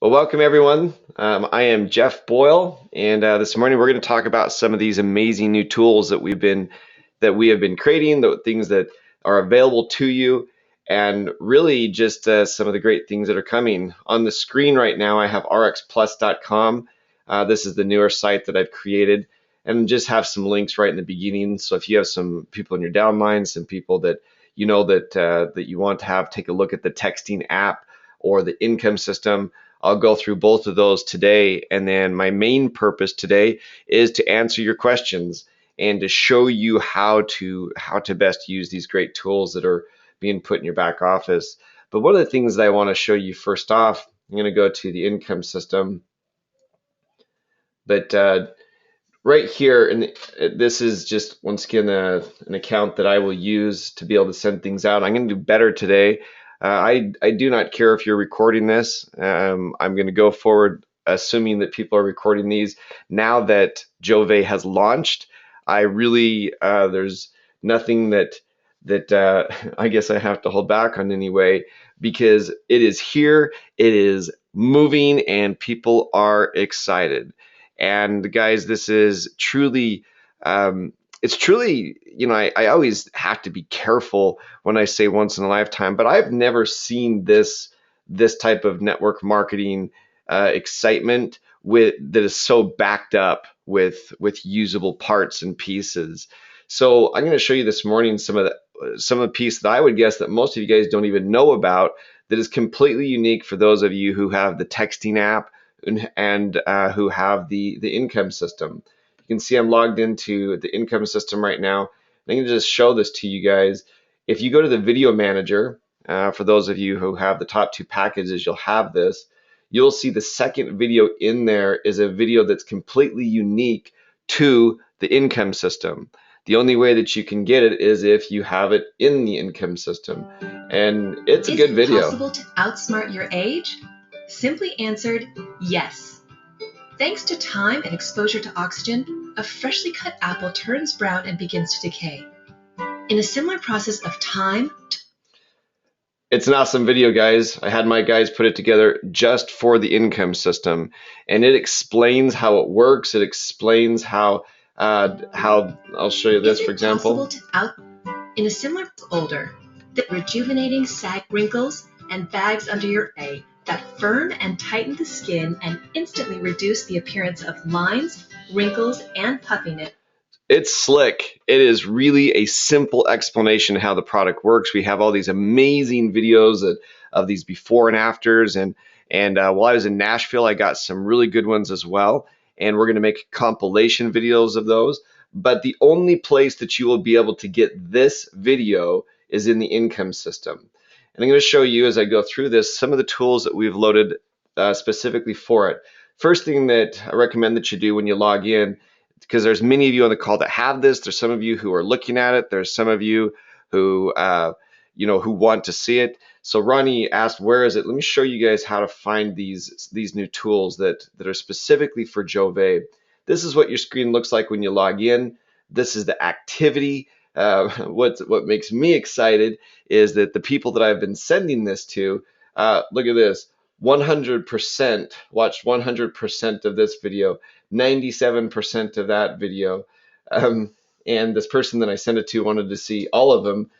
Well, welcome everyone. I am Jeff Boyle, and this morning we're going to talk about some of these amazing new tools that we have been creating, the things that are available to you, and really just some of the great things that are coming. On the screen right now, I have rxplus.com. This is the newer site that I've created, and just have some links right in the beginning. So if you have some people in your downline, some people that you know that you want to have take a look at the texting app or the income system. I'll go through both of those today, and then my main purpose today is to answer your questions and to show you how to best use these great tools that are being put in your back office. But one of the things that I want to show you first off, I'm going to go to the income system. But right here, and this is just once again an account that I will use to be able to send things out. I'm going to do better today. I do not care if you're recording this. I'm going to go forward assuming that people are recording these. Now that Jove has launched, I really there's nothing that I guess I have to hold back on anyway, because it is here, it is moving, and people are excited. And guys, this is truly, it's truly, I always have to be careful when I say once in a lifetime, but I've never seen this type of network marketing excitement that is so backed up with usable parts and pieces. So I'm going to show you this morning some of the piece that I would guess that most of you guys don't even know about, that is completely unique for those of you who have the texting app and who have the income system. You can see I'm logged into the income system right now. I'm going to just show this to you guys. If you go to the video manager, for those of you who have the top two packages, you'll have this. You'll see the second video in there is a video that's completely unique to the income system. The only way that you can get it is if you have it in the income system. And it's a good video. Is it possible to outsmart your age? Simply answered, yes. Thanks to time and exposure to oxygen, a freshly cut apple turns brown and begins to decay. In a similar process of time, it's an awesome video, guys. I had my guys put it together just for the income system, and it explains how it works. It explains how I'll show you this, for example. In a similar older, the rejuvenating sag wrinkles and bags under your eye that firm and tighten the skin and instantly reduce the appearance of lines, wrinkles, and puffiness. It's slick. It is really a simple explanation of how the product works. We have all these amazing videos of these before and afters, and while I was in Nashville, I got some really good ones as well. And we're going to make compilation videos of those. But the only place that you will be able to get this video is in the income system. And I'm going to show you as I go through this some of the tools that we've loaded specifically for it. First thing that I recommend that you do when you log in, because there's many of you on the call that have this. There's some of you who are looking at it. There's some of you who who want to see it. So Ronnie asked, where is it? Let me show you guys how to find these new tools that are specifically for Jove. This is what your screen looks like when you log in. This is the activity. What makes me excited is that the people that I've been sending this to, look at this, 100% watched 100% of this video, 97% of that video, and this person that I sent it to wanted to see all of them.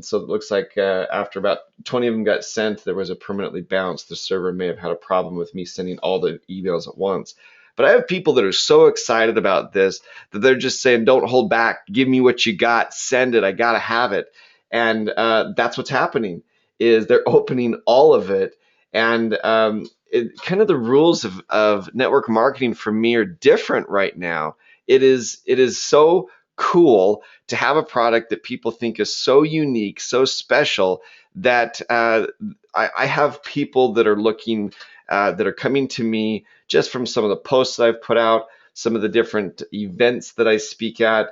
So it looks like after about 20 of them got sent, there was a permanently bounced. The server may have had a problem with me sending all the emails at once. But I have people that are so excited about this that they're just saying, don't hold back, give me what you got, send it, I gotta have it. And that's what's happening, is they're opening all of it. And kind of the rules of network marketing for me are different right now. It is so cool to have a product that people think is so unique, so special, that I have people that are looking, that are coming to me just from some of the posts that I've put out, some of the different events that I speak at.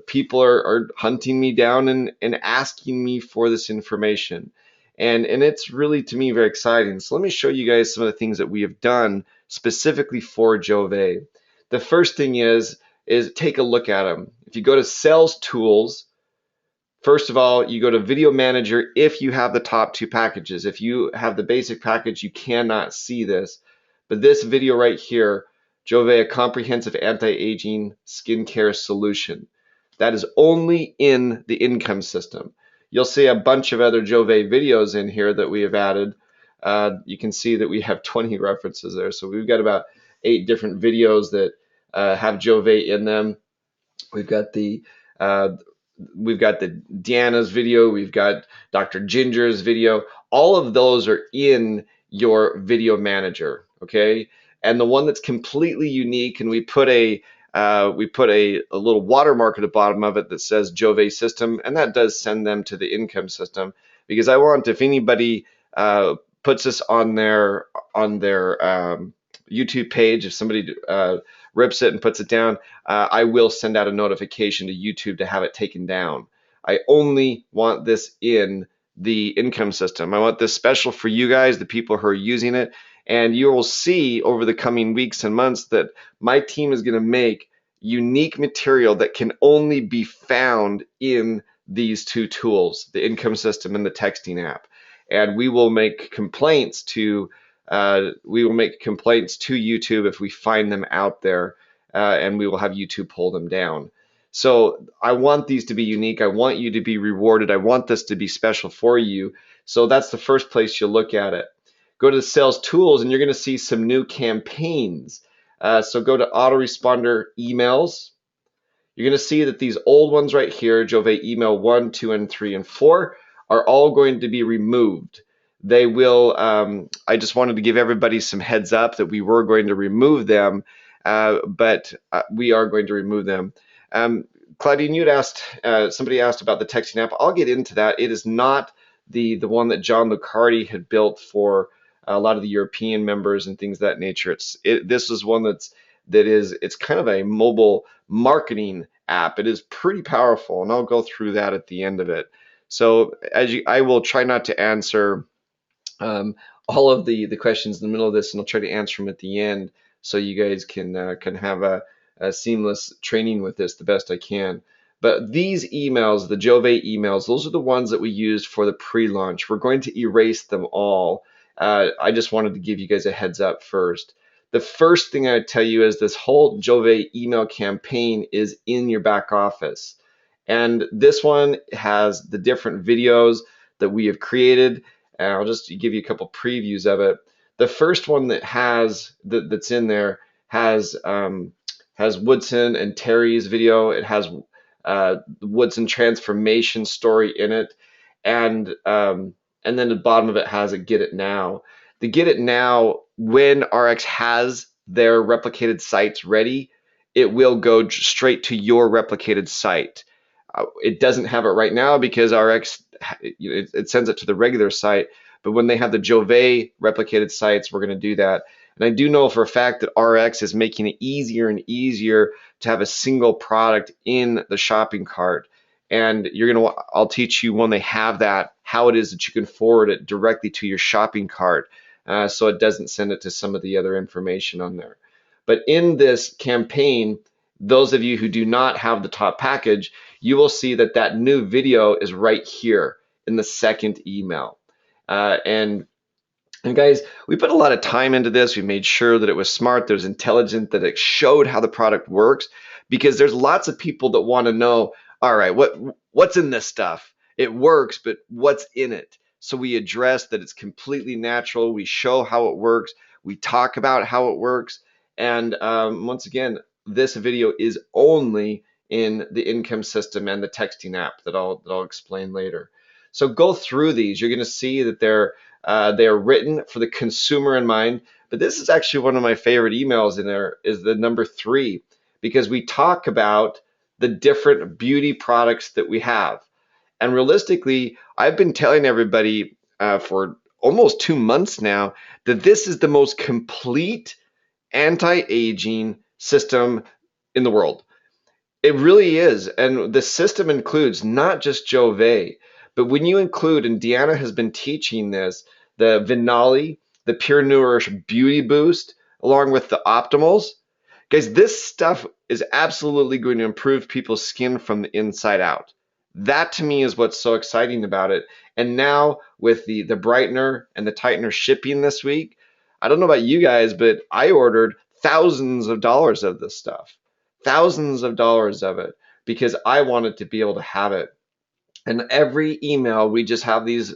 People are hunting me down and asking me for this information. And it's really, to me, very exciting. So let me show you guys some of the things that we have done specifically for Jove. The first thing is take a look at them. If you go to Sales Tools, First of all, you go to Video Manager if you have the top two packages. If you have the basic package, you cannot see this. But this video right here, Jove, a comprehensive anti-aging skincare solution. That is only in the income system. You'll see a bunch of other Jove videos in here that we have added. You can see that we have 20 references there. So we've got about 8 different videos that have Jove in them. We've got the Deanna's video, we've got Dr. Ginger's video. All of those are in your video manager, okay? And the one that's completely unique, and we put a little watermark at the bottom of it that says Jove system, and that does send them to the income system, because I want, if anybody puts this on their YouTube page, if somebody rips it and puts it down, I will send out a notification to YouTube to have it taken down. I only want this in the income system. I want this special for you guys, the people who are using it, and you will see over the coming weeks and months that my team is going to make unique material that can only be found in these two tools, the income system and the texting app. And we will make complaints to YouTube if we find them out there, and we will have YouTube pull them down. So I want these to be unique. I want you to be rewarded. I want this to be special for you. So that's the first place you'll look at it. Go to the sales tools, and you're going to see some new campaigns. So go to autoresponder emails. You're going to see that these old ones right here, Jove email 1, 2, and 3, and 4, are all going to be removed. They will, I just wanted to give everybody some heads up that we were going to remove them, but we are going to remove them. Claudine, you'd asked, somebody asked about the texting app. I'll get into that. It is not the one that John Lucardi had built for a lot of the European members and things of that nature. This is one it's kind of a mobile marketing app. It is pretty powerful, and I'll go through that at the end of it. So I will try not to answer all of the questions in the middle of this, and I'll try to answer them at the end so you guys can have a seamless training with this the best I can. But these emails, the Jove emails, those are the ones that we used for the pre-launch. We're going to erase them all. I just wanted to give you guys a heads up first. The first thing I'd tell you is this whole Jove email campaign is in your back office. And this one has the different videos that we have created. And I'll just give you a couple previews of it. The first one that's in there has Woodson and Terry's video. It has the Woodson transformation story in it, and then the bottom of it has a Get It Now. The Get It Now, when ARIIX has their replicated sites ready, it will go straight to your replicated site. It doesn't have it right now because ARIIX it sends it to the regular site, but when they have the Jove replicated sites, we're going to do that. And I do know for a fact that ARIIX is making it easier and easier to have a single product in the shopping cart. And I'll teach you when they have that, how it is that you can forward it directly to your shopping cart, so it doesn't send it to some of the other information on there. But in this campaign, those of you who do not have the top package, you will see that new video is right here in the second email. And guys, we put a lot of time into this. We made sure that it was smart, that it was intelligent, that it showed how the product works, because there's lots of people that want to know, all right, what's in this stuff? It works, but what's in it? So we address that it's completely natural. We show how it works. We talk about how it works. And once again, this video is only in the income system and the texting app that I'll explain later. So go through these. You're going to see that they are written for the consumer in mind. But this is actually one of my favorite emails in there, is the number 3, because we talk about the different beauty products that we have. And realistically, I've been telling everybody for almost 2 months now that this is the most complete anti-aging system in the world. It really is. And the system includes not just Jove, but when you include, and Deanna has been teaching this, the Vinali, the Pure Nourish Beauty Boost, along with the Optimals. Guys, this stuff is absolutely going to improve people's skin from the inside out. That to me is what's so exciting about it. And now with the brightener and the tightener shipping this week, I don't know about you guys, but I ordered thousands of dollars of this stuff, thousands of dollars of it, because I wanted to be able to have it. And every email, we just have these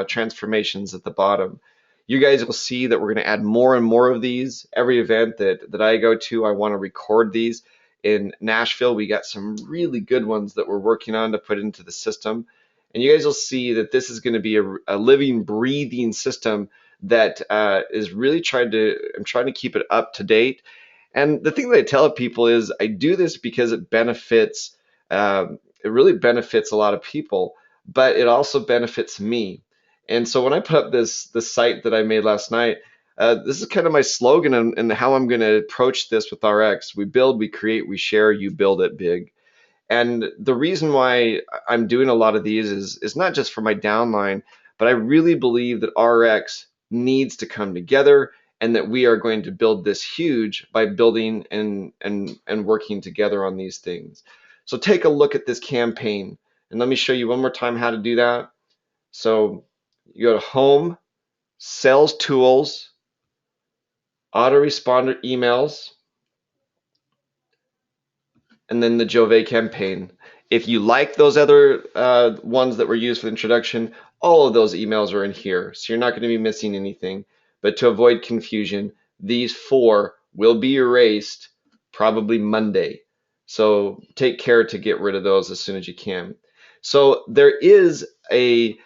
transformations at the bottom. You guys will see that we're going to add more and more of these. Every event that I go to, I want to record these. In Nashville, we got some really good ones that we're working on to put into the system. And you guys will see that this is going to be a living, breathing system that is really I'm trying to keep it up to date. And the thing that I tell people is I do this because it really benefits a lot of people, but it also benefits me. And so when I put up this site that I made last night, this is kind of my slogan and how I'm going to approach this with ARIIX. We build, we create, we share, you build it big. And the reason why I'm doing a lot of these is not just for my downline, but I really believe that ARIIX needs to come together and that we are going to build this huge by building and working together on these things. So take a look at this campaign and let me show you one more time how to do that. So you go to Home, Sales Tools, Autoresponder Emails, and then the Jove campaign. If you like those other ones that were used for the introduction, all of those emails are in here. So you're not going to be missing anything. But to avoid confusion, these 4 will be erased probably Monday. So take care to get rid of those as soon as you can. So there is a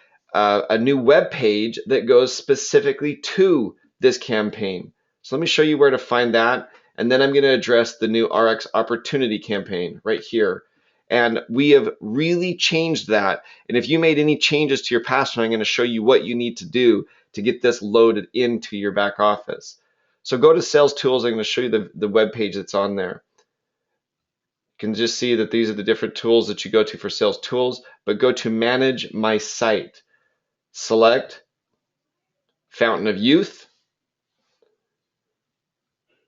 new web page that goes specifically to this campaign. So let me show you where to find that. And then I'm going to address the new ARIIX opportunity campaign right here. And we have really changed that. And if you made any changes to your password, I'm going to show you what you need to do to get this loaded into your back office. So go to Sales Tools. I'm going to show you the web page that's on there. You can just see that these are the different tools that you go to for Sales Tools, but go to Manage My Site. Select Fountain of Youth.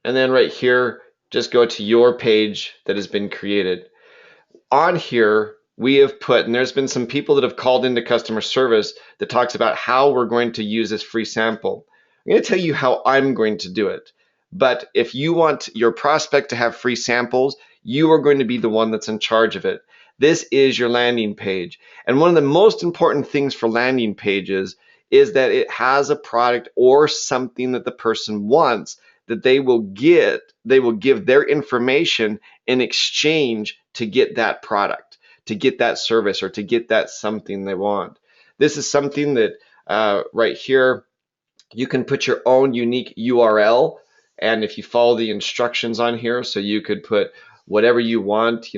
And then right here, just go to your page that has been created. On here, we have put, and there's been some people that have called into customer service that talks about how we're going to use this free sample. I'm going to tell you how I'm going to do it. But if you want your prospect to have free samples, you are going to be the one that's in charge of it. This is your landing page. And one of the most important things for landing pages is that it has a product or something that the person wants that they will give their information in exchange to get that product, to get that service, or to get that something they want. This is something that right here, you can put your own unique URL. And if you follow the instructions on here, so you could put whatever you want,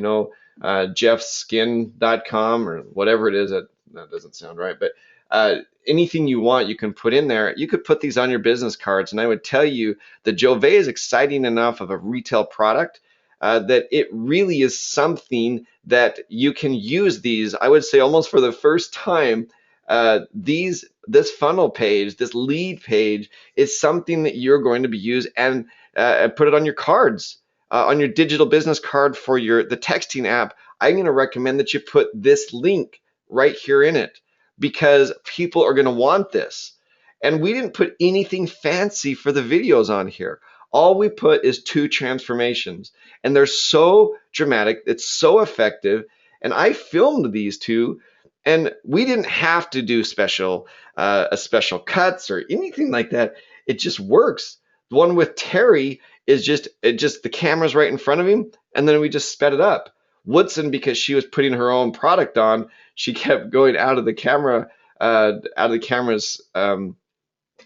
jeffskin.com or whatever it is. That doesn't sound right, but anything you want, you can put in there. You could put these on your business cards, and I would tell you that Jove is exciting enough of a retail product that it really is something that you can use these, I would say almost for the first time. This funnel page, this lead page is something that you're going to be used and put it on your cards, on your digital business card for the texting app. I'm going to recommend that you put this link right here in it, because people are going to want this. And we didn't put anything fancy for the videos on here. All we put is 2 transformations, and they're so dramatic. It's so effective. And I filmed these 2, and we didn't have to do special cuts or anything like that. It just works. The one with Terry is just the camera's right in front of him, and then we just sped it up. Woodson, because she was putting her own product on, she kept going out of the camera's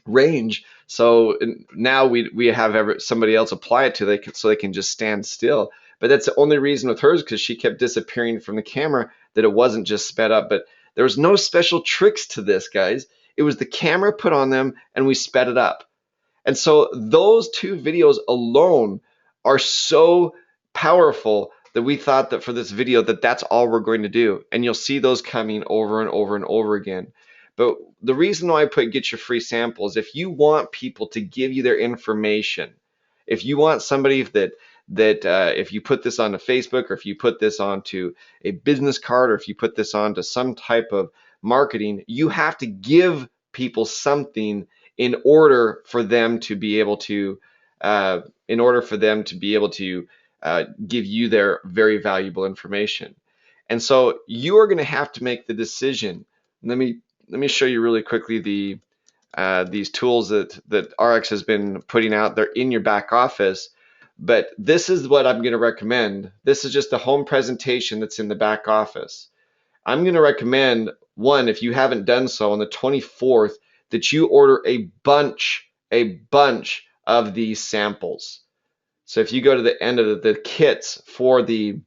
range. So now we have somebody else apply it to so they can just stand still. But that's the only reason with hers, because she kept disappearing from the camera, that it wasn't just sped up. But there was no special tricks to this, guys. It was the camera put on them and we sped it up. And so those 2 videos alone are so powerful that we thought that for this video that's all we're going to do. And you'll see those coming over and over and over again. But the reason why I put get your free sample is if you want people to give you their information, if you want somebody that if you put this onto Facebook, or if you put this onto a business card, or if you put this onto some type of marketing, you have to give people something in order for them to be able to give you their very valuable information. And so you are going to have to make the decision. Let me show you really quickly these tools that ARIIX has been putting out. They're in your back office, but this is what I'm going to recommend. This is just a home presentation that's in the back office. I'm going to recommend, one, if you haven't done so, on the 24th, that you order a bunch of these samples. So if you go to the end of the kits for the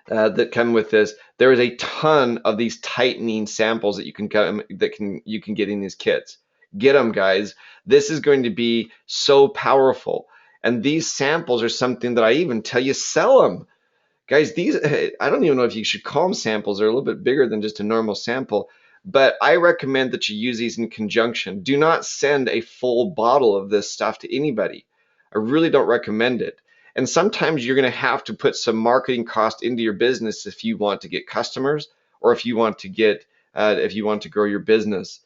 that come with this, there is a ton of these tightening samples that you can get in these kits. Get them, guys. This is going to be so powerful. And these samples are something that I even tell you, sell them. Guys, these, I don't even know if you should call them samples. They're a little bit bigger than just a normal sample, but I recommend that you use these in conjunction. Do not send a full bottle of this stuff to anybody. I really don't recommend it. And sometimes you're going to have to put some marketing cost into your business if you want to get customers, or if you want to grow your business.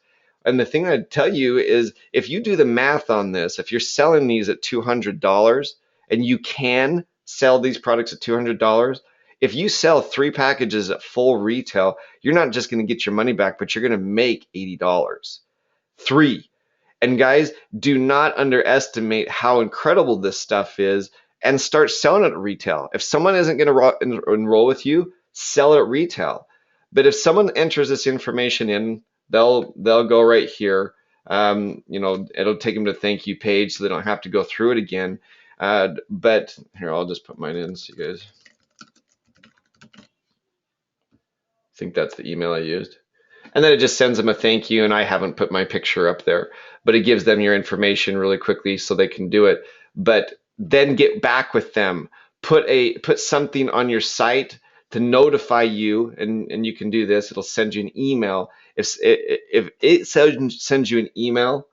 And the thing I'd tell you is, if you do the math on this, if you're selling these at $200, and you can sell these products at $200, if you sell 3 packages at full retail, you're not just going to get your money back, but you're going to make $80. 3. And guys, do not underestimate how incredible this stuff is, and start selling it at retail. If someone isn't going to enroll with you, sell it at retail. But if someone enters this information in, they'll go right here. It'll take them to the thank you page, so they don't have to go through it again. But here, I'll just put mine in so you guys. I think that's the email I used. And then it just sends them a thank you, and I haven't put my picture up there, but it gives them your information really quickly so they can do it. But then get back with them. Put something on your site to notify you, and you can do this. It'll send you an email. If it sends you an email,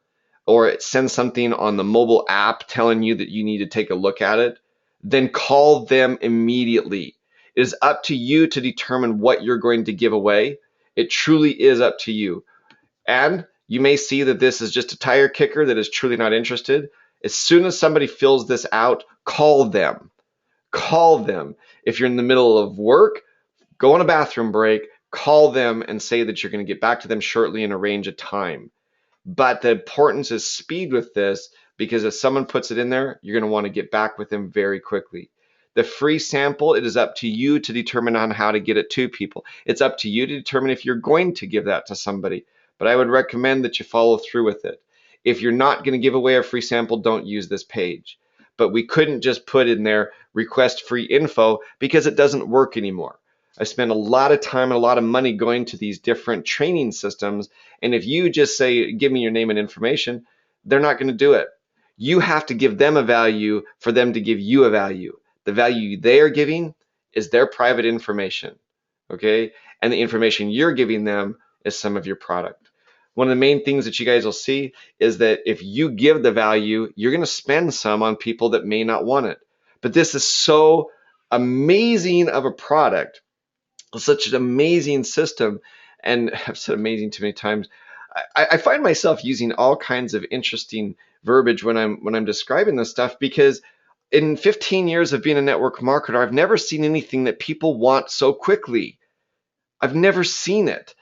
or it sends something on the mobile app telling you that you need to take a look at it, then call them immediately. It is up to you to determine what you're going to give away. It truly is up to you. And you may see that this is just a tire kicker that is truly not interested. As soon as somebody fills this out, call them. Call them. If you're in the middle of work, go on a bathroom break, call them and say that you're going to get back to them shortly and arrange a time. But the importance is speed with this, because if someone puts it in there, you're going to want to get back with them very quickly. The free sample, it is up to you to determine on how to get it to people. It's up to you to determine if you're going to give that to somebody. But I would recommend that you follow through with it. If you're not going to give away a free sample, don't use this page. But we couldn't just put in there request free info, because it doesn't work anymore. I spend a lot of time and a lot of money going to these different training systems, and if you just say, give me your name and information, they're not going to do it. You have to give them a value for them to give you a value. The value they are giving is their private information, okay? And the information you're giving them is some of your product. One of the main things that you guys will see is that if you give the value, you're going to spend some on people that may not want it. But this is so amazing of a product, such an amazing system, and I've said amazing too many times. I find myself using all kinds of interesting verbiage when I'm describing this stuff, because in 15 years of being a network marketer, I've never seen anything that people want so quickly. I've never seen it.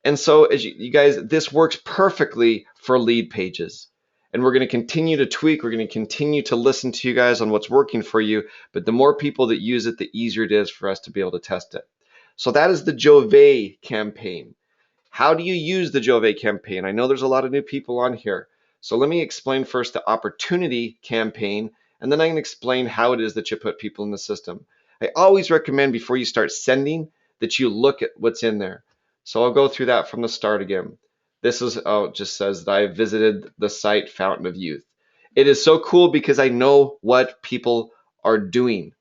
And so, as you guys, this works perfectly for lead pages. And we're going to continue to tweak. We're going to continue to listen to you guys on what's working for you. But the more people that use it, the easier it is for us to be able to test it. So that is the Jove campaign. How do you use the Jove campaign? I know there's a lot of new people on here. So let me explain first the opportunity campaign, and then I can explain how it is that you put people in the system. I always recommend, before you start sending, that you look at what's in there. So I'll go through that from the start again. This is, it just says that I visited the site Fountain of Youth. It is so cool because I know what people are doing.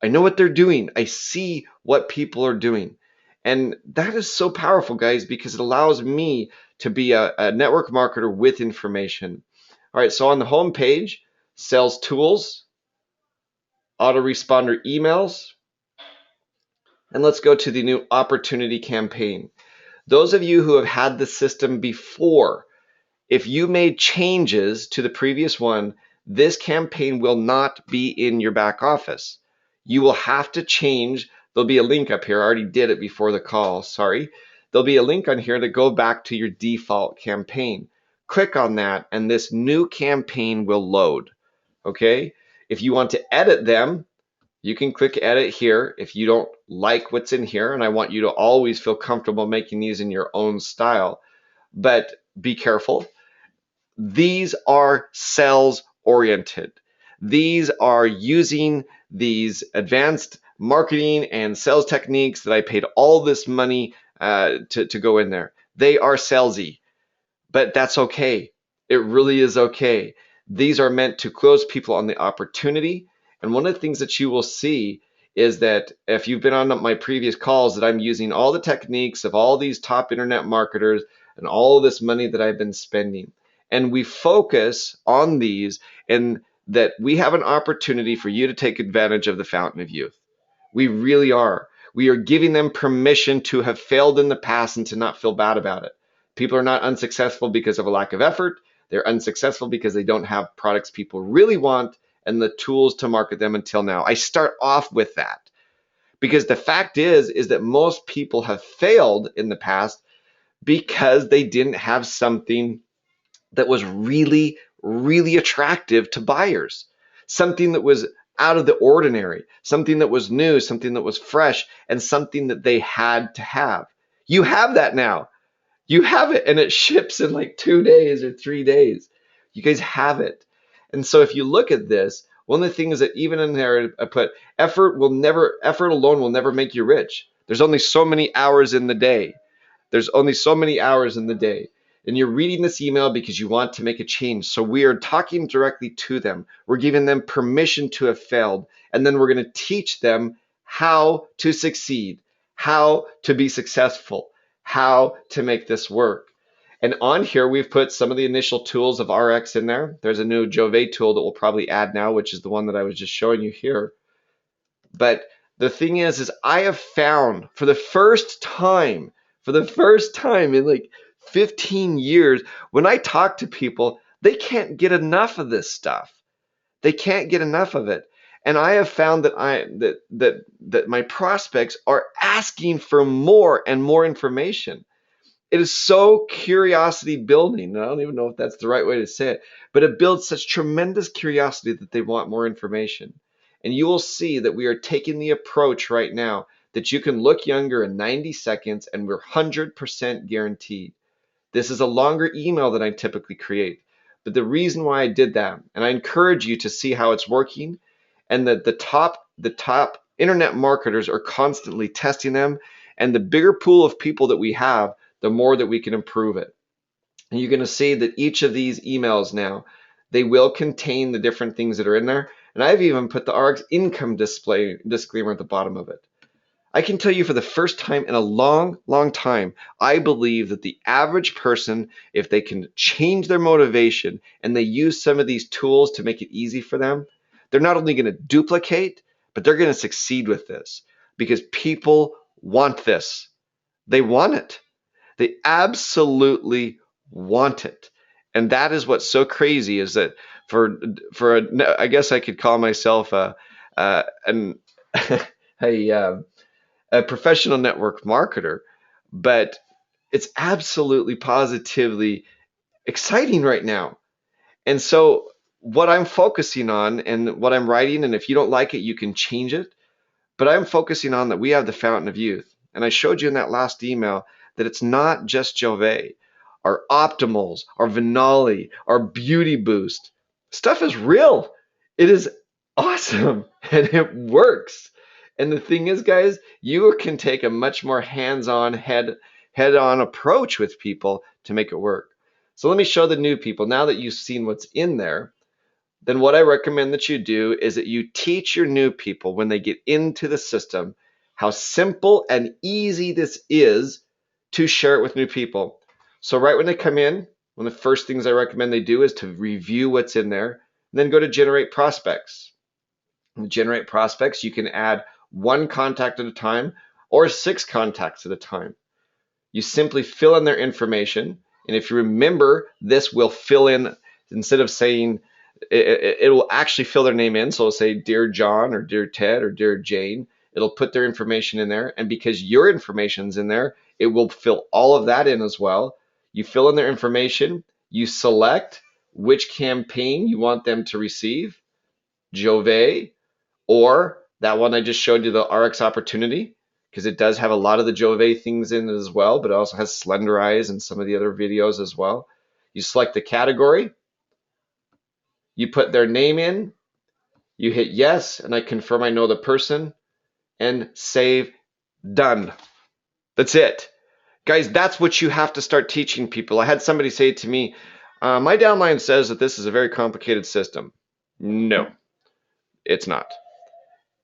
I know what they're doing. I see what people are doing. And that is so powerful, guys, because it allows me to be a network marketer with information. All right, so on the home page, sales tools. autoresponder emails, and let's go to the new opportunity campaign. Those of you who have had the system before, if you made changes to the previous one, this campaign will not be in your back office. You will have to change. There'll be a link up here. I already did it before the call, sorry. There'll be a link on here to go back to your default campaign. Click on that and this new campaign will load, okay? If you want to edit them, you can click edit here if you don't like what's in here, and I want you to always feel comfortable making these in your own style, but be careful. These are sales oriented. These are using these advanced marketing and sales techniques that I paid all this money to go in there. They are salesy, but that's okay. It really is okay. These are meant to close people on the opportunity. And one of the things that you will see is that if you've been on my previous calls, that I'm using all the techniques of all these top internet marketers and all this money that I've been spending. And we focus on these, and that we have an opportunity for you to take advantage of the fountain of youth. We really are. We are giving them permission to have failed in the past and to not feel bad about it. People are not unsuccessful because of a lack of effort. They're unsuccessful because they don't have products people really want and the tools to market them until now. I start off with that because the fact is that most people have failed in the past because they didn't have something that was really, really attractive to buyers, something that was out of the ordinary, something that was new, something that was fresh, and something that they had to have. You have that now. You have it, and it ships in like 2 days or 3 days. You guys have it. And so if you look at this, one of the things that even in there I put, effort alone will never make you rich. There's only so many hours in the day. There's only so many hours in the day. And you're reading this email because you want to make a change. So we are talking directly to them. We're giving them permission to have failed. And then we're going to teach them how to succeed, how to be successful, how to make this work. And on here, we've put some of the initial tools of ARIIX in there. There's a new Jove tool that we'll probably add now, which is the one that I was just showing you here. But the thing is I have found for the first time in like 15 years, when I talk to people, they can't get enough of this stuff. They can't get enough of it. And I have found that my prospects are asking for more and more information. It is so curiosity building. I don't even know if that's the right way to say it, but it builds such tremendous curiosity that they want more information. And you will see that we are taking the approach right now that you can look younger in 90 seconds and we're 100% guaranteed. This is a longer email than I typically create. But the reason why I did that, and I encourage you to see how it's working, and that the top internet marketers are constantly testing them, and the bigger pool of people that we have, the more that we can improve it. And you're going to see that each of these emails now, they will contain the different things that are in there. And I've even put the ARIIX income disclaimer at the bottom of it. I can tell you for the first time in a long, long time, I believe that the average person, if they can change their motivation and they use some of these tools to make it easy for them, they're not only going to duplicate, but they're going to succeed with this because people want this. They want it. They absolutely want it. And that is what's so crazy is that I guess I could call myself a professional network marketer, but it's absolutely positively exciting right now. And so what I'm focusing on and what I'm writing, and if you don't like it, you can change it, but I'm focusing on that we have the fountain of youth. And I showed you in that last email that it's not just Jove, our optimals, our Vinali, our beauty boost. Stuff is real. It is awesome and it works. And the thing is, guys, you can take a much more hands-on, head-on approach with people to make it work. So let me show the new people. Now that you've seen what's in there, then what I recommend that you do is that you teach your new people when they get into the system how simple and easy this is to share it with new people. So right when they come in, one of the first things I recommend they do is to review what's in there, and then go to generate prospects. generate prospects, you can add 1 contact at a time or 6 contacts at a time. You simply fill in their information, and if you remember, this will fill in, instead of saying, it will actually fill their name in. So it'll say Dear John or Dear Ted or Dear Jane. It'll put their information in there, and because your information's in there, it will fill all of that in as well. You fill in their information, you select which campaign you want them to receive, Jove, or that one I just showed you, the ARIIX opportunity, because it does have a lot of the Jove things in it as well, but it also has Slender Eyes and some of the other videos as well. You select the category, you put their name in, you hit yes, and I confirm I know the person, and save, done. That's it. Guys, that's what you have to start teaching people. I had somebody say to me, my downline says that this is a very complicated system. No, it's not.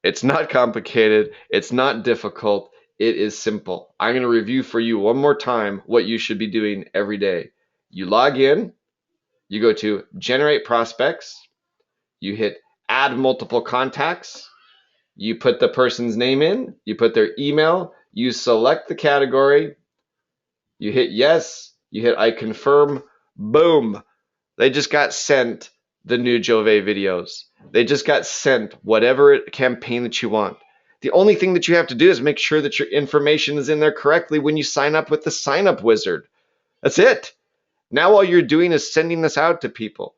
It's not complicated. It's not difficult. It is simple. I'm going to review for you one more time what you should be doing every day. You log in, you go to generate prospects, you hit add multiple contacts, you put the person's name in, you put their email, you select the category, you hit yes, you hit I confirm, boom. They just got sent the new Jove videos. They just got sent whatever campaign that you want. The only thing that you have to do is make sure that your information is in there correctly when you sign up with the sign up wizard. That's it. Now all you're doing is sending this out to people.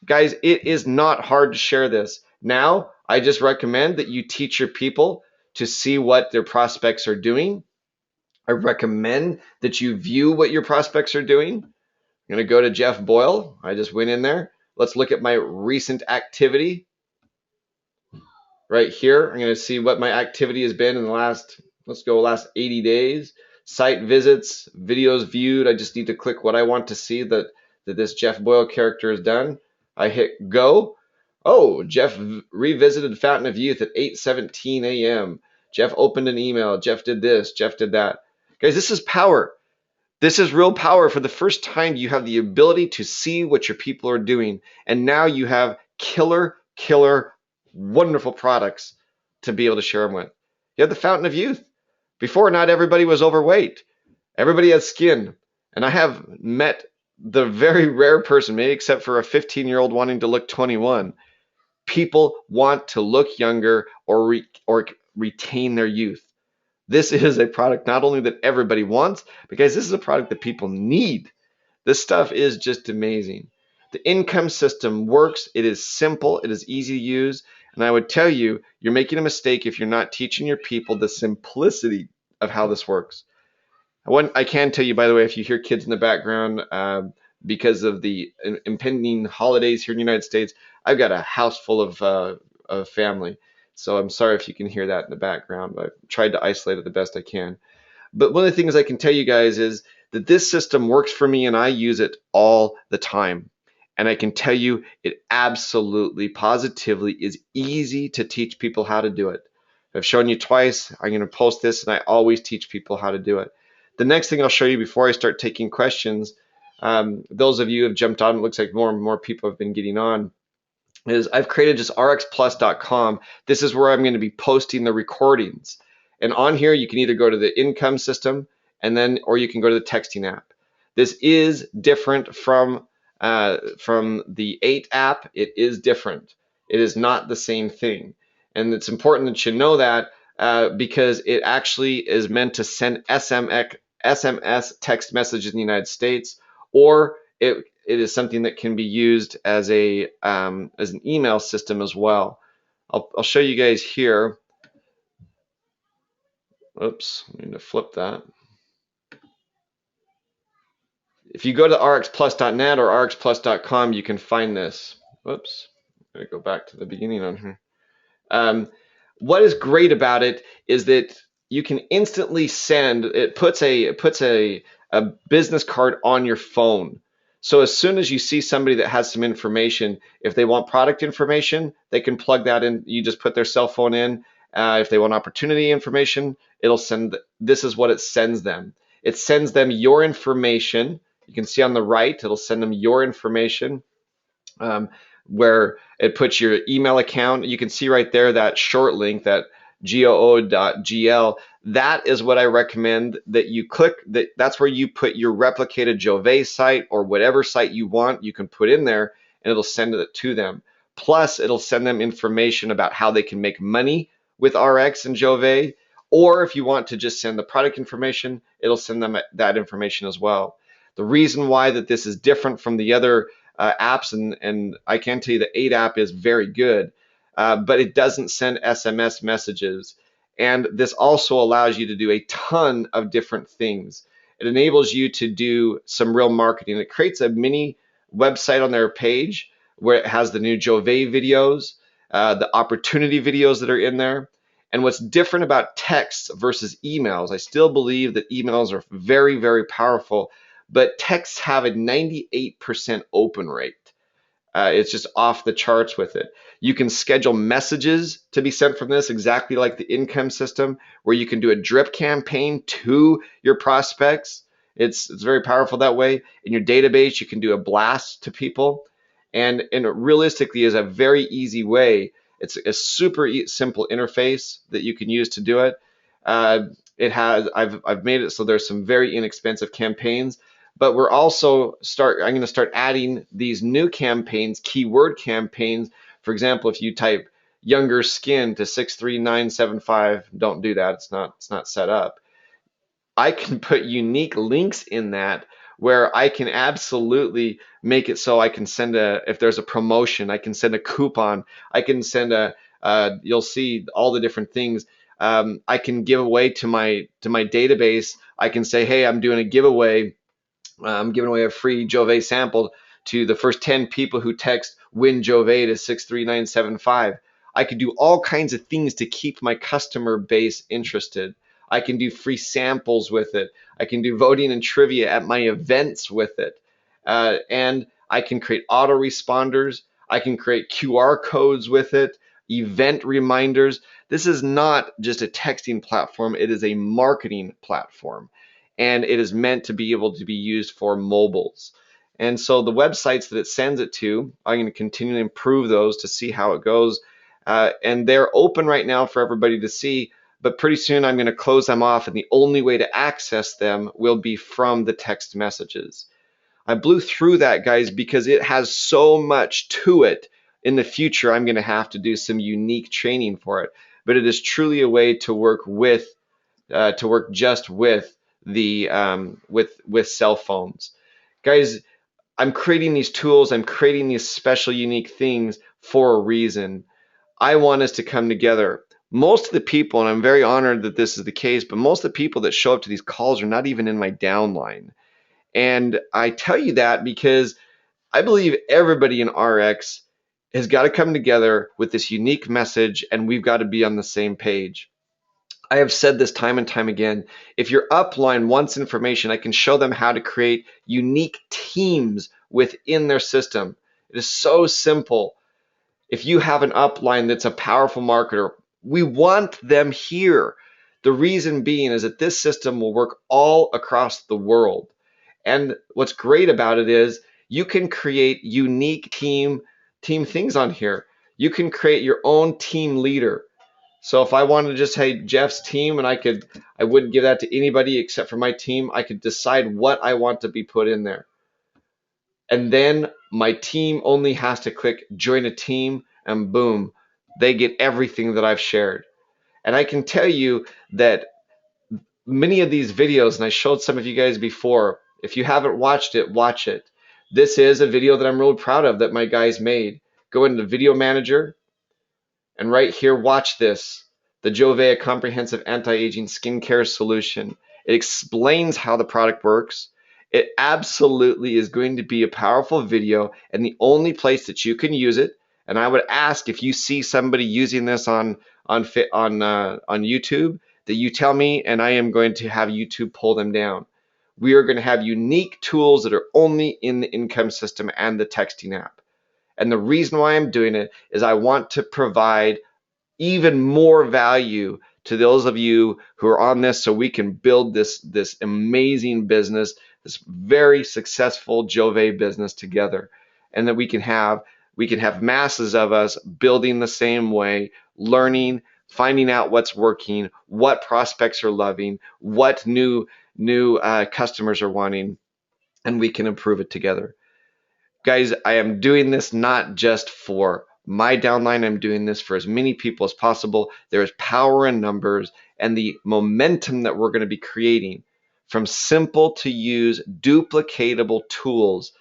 Guys, it is not hard to share this. Now, I just recommend that you teach your people to see what their prospects are doing. I recommend that you view what your prospects are doing. I'm going to go to Jeff Boyle. I just went in there. Let's look at my recent activity. Right here, I'm going to see what my activity has been in the last, last 80 days. Site visits, videos viewed. I just need to click what I want to see that this Jeff Boyle character has done. I hit go. Oh, Jeff revisited Fountain of Youth at 8:17 a.m. Jeff opened an email. Jeff did this. Jeff did that. Guys, this is power. This is real power. For the first time, you have the ability to see what your people are doing. And now you have killer, wonderful products to be able to share them with. You have the Fountain of Youth. Before, not everybody was overweight. Everybody has skin. And I have met the very rare person, maybe except for a 15-year-old wanting to look 21. People want to look younger or retain their youth. This is a product not only that everybody wants, but guys, this is a product that people need. This stuff is just amazing. The income system works. It is simple. It is easy to use. And I would tell you, you're making a mistake if you're not teaching your people the simplicity of how this works. I can tell you, by the way, if you hear kids in the background, because of the impending holidays here in the United States, I've got a house full of family. So I'm sorry if you can hear that in the background, but I've tried to isolate it the best I can. But one of the things I can tell you guys is that this system works for me and I use it all the time. And I can tell you it absolutely, positively is easy to teach people how to do it. I've shown you twice. I'm going to post this and I always teach people how to do it. The next thing I'll show you before I start taking questions, those of you who have jumped on, it looks like more and more people have been getting on, is I've created just arixplus.com. This is where I'm going to be posting the recordings. And on here, you can either go to the income system or you can go to the texting app. This is different from the 8 app. It is different. It is not the same thing. And it's important that you know that because it actually is meant to send SMS text messages in the United States, or it is something that can be used as an email system as well. I'll show you guys here. Oops, I need to flip that. If you go to arixplus.net or arixplus.com, you can find this. Whoops, I'm gonna go back to the beginning on here. What is great about it is that you can instantly send. It puts a business card on your phone. So as soon as you see somebody that has some information, if they want product information, they can plug that in. You just put their cell phone in. If they want opportunity information, it'll send. This is what it sends them. It sends them your information. You can see on the right, it'll send them your information. where it puts your email account. You can see right there that short link, that goo.gl. That is what I recommend that you click. That's where you put your replicated Jove site or whatever site you want. You can put in there, and it'll send it to them. Plus, it'll send them information about how they can make money with ARIIX and Jove. Or if you want to just send the product information, it'll send them that information as well. The reason why that this is different from the other apps, and I can tell you the 8 app is very good, but it doesn't send SMS messages. And this also allows you to do a ton of different things. It enables you to do some real marketing. It creates a mini website on their page where it has the new Jove videos, the opportunity videos that are in there. And what's different about texts versus emails, I still believe that emails are very, very powerful, but texts have a 98% open rate. It's just off the charts with it. You can schedule messages to be sent from this exactly like the income system, where you can do a drip campaign to your prospects. It's very powerful that way. In your database, you can do a blast to people. And it realistically is a very easy way. It's a super simple interface that you can use to do it. I've made it so there's some very inexpensive campaigns, but I'm going to start adding these new campaigns, keyword campaigns. For example, if you type younger skin to 63975, don't do that. It's not set up. I can put unique links in that where I can absolutely make it so I can send if there's a promotion, I can send a coupon, I can send you'll see all the different things. I can give away to my database. I can say, hey, I'm doing a giveaway. I'm giving away a free Jove sample to the first 10 people who text win Jove to 63975. I could do all kinds of things to keep my customer base interested. I can do free samples with it. I can do voting and trivia at my events with it. And I can create autoresponders. I can create QR codes with it, event reminders. This is not just a texting platform. It is a marketing platform. And it is meant to be able to be used for mobiles. And so the websites that it sends it to, I'm going to continue to improve those to see how it goes. And they're open right now for everybody to see, but pretty soon I'm going to close them off, and the only way to access them will be from the text messages. I blew through that, guys, because it has so much to it. In the future, I'm going to have to do some unique training for it, but it is truly a way to work just with the with cell phones. Guys, I'm creating these tools, I'm creating these special unique things for a reason. I want us to come together. Most of the people, and I'm very honored that this is the case, but most of the people that show up to these calls are not even in my downline. And I tell you that because I believe everybody in ARIIX has got to come together with this unique message, and we've got to be on the same page. I have said this time and time again. If your upline wants information, I can show them how to create unique teams within their system. It is so simple. If you have an upline that's a powerful marketer, we want them here. The reason being is that this system will work all across the world. And what's great about it is you can create unique team things on here. You can create your own team leader. So if I wanted to just say Jeff's team, and I wouldn't give that to anybody except for my team, I could decide what I want to be put in there. And then my team only has to click join a team, and boom, they get everything that I've shared. And I can tell you that many of these videos, and I showed some of you guys before, if you haven't watched it, watch it. This is a video that I'm really proud of that my guys made. Go into Video Manager, and right here, watch this. The Jove, a comprehensive anti-aging skincare solution. It explains how the product works. It absolutely is going to be a powerful video, and the only place that you can use it, and I would ask if you see somebody using this on YouTube, that you tell me, and I am going to have YouTube pull them down. We are going to have unique tools that are only in the income system and the texting app. And the reason why I'm doing it is I want to provide even more value to those of you who are on this, so we can build this amazing business, this very successful Jove business together, and that we can we can have masses of us building the same way, learning, finding out what's working, what prospects are loving, what new customers are wanting, and we can improve it together. Guys, I am doing this not just for my downline. I'm doing this for as many people as possible. There is power in numbers, and the momentum that we're going to be creating from simple to use duplicatable tools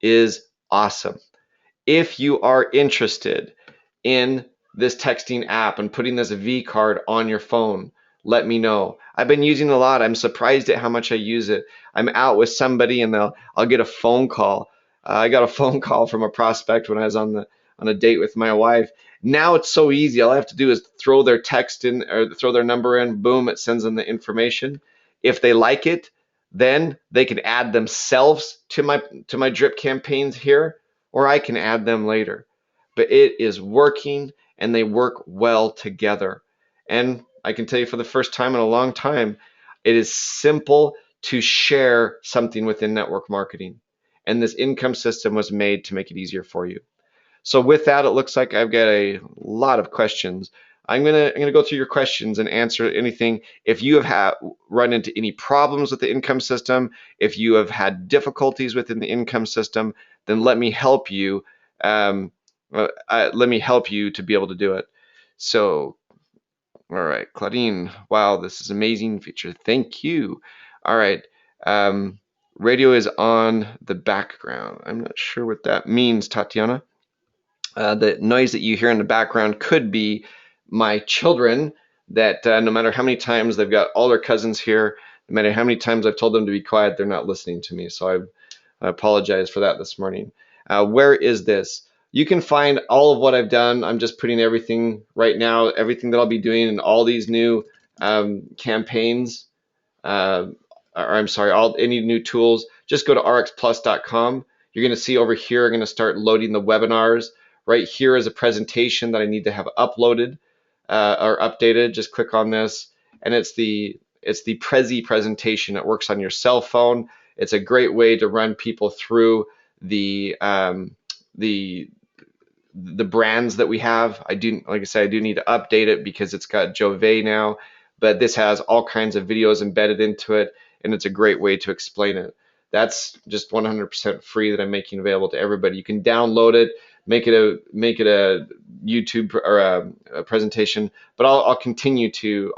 is awesome. If you are interested in this texting app and putting this V card on your phone, let me know. I've been using it a lot. I'm surprised at how much I use it. I'm out with somebody and I'll get a phone call. I got a phone call from a prospect when I was on a date with my wife. Now it's so easy. All I have to do is throw their text in or throw their number in. Boom, it sends them the information. If they like it, then they can add themselves to my drip campaigns here, or I can add them later. But it is working, and they work well together. And I can tell you for the first time in a long time, it is simple to share something within network marketing. And this income system was made to make it easier for you. So with that, it looks like I've got a lot of questions. I'm gonna go through your questions and answer anything. If you have run into any problems with the income system, if you have had difficulties within the income system, then let me help you. Let me help you to be able to do it. So, all right, Claudine. Wow, this is an amazing feature. Thank you. All right. Radio is on the background. I'm not sure what that means, Tatiana. The noise that you hear in the background could be my children that no matter how many times they've got all their cousins here, no matter how many times I've told them to be quiet, they're not listening to me. So I apologize for that this morning. Where is this? You can find all of what I've done. I'm just putting everything right now, everything that I'll be doing in all these new campaigns, or I'm sorry, any new tools. Just go to arixplus.com. You're going to see over here, I'm going to start loading the webinars. Right here is a presentation that I need to have uploaded or updated. Just click on this, and it's the Prezi presentation. It works on your cell phone. It's a great way to run people through the brands that we have. Like I said, I do need to update it because it's got Jove now, but this has all kinds of videos embedded into it, and it's a great way to explain it. That's just 100% free that I'm making available to everybody. You can download it. Make it a YouTube or a presentation, but I'll continue to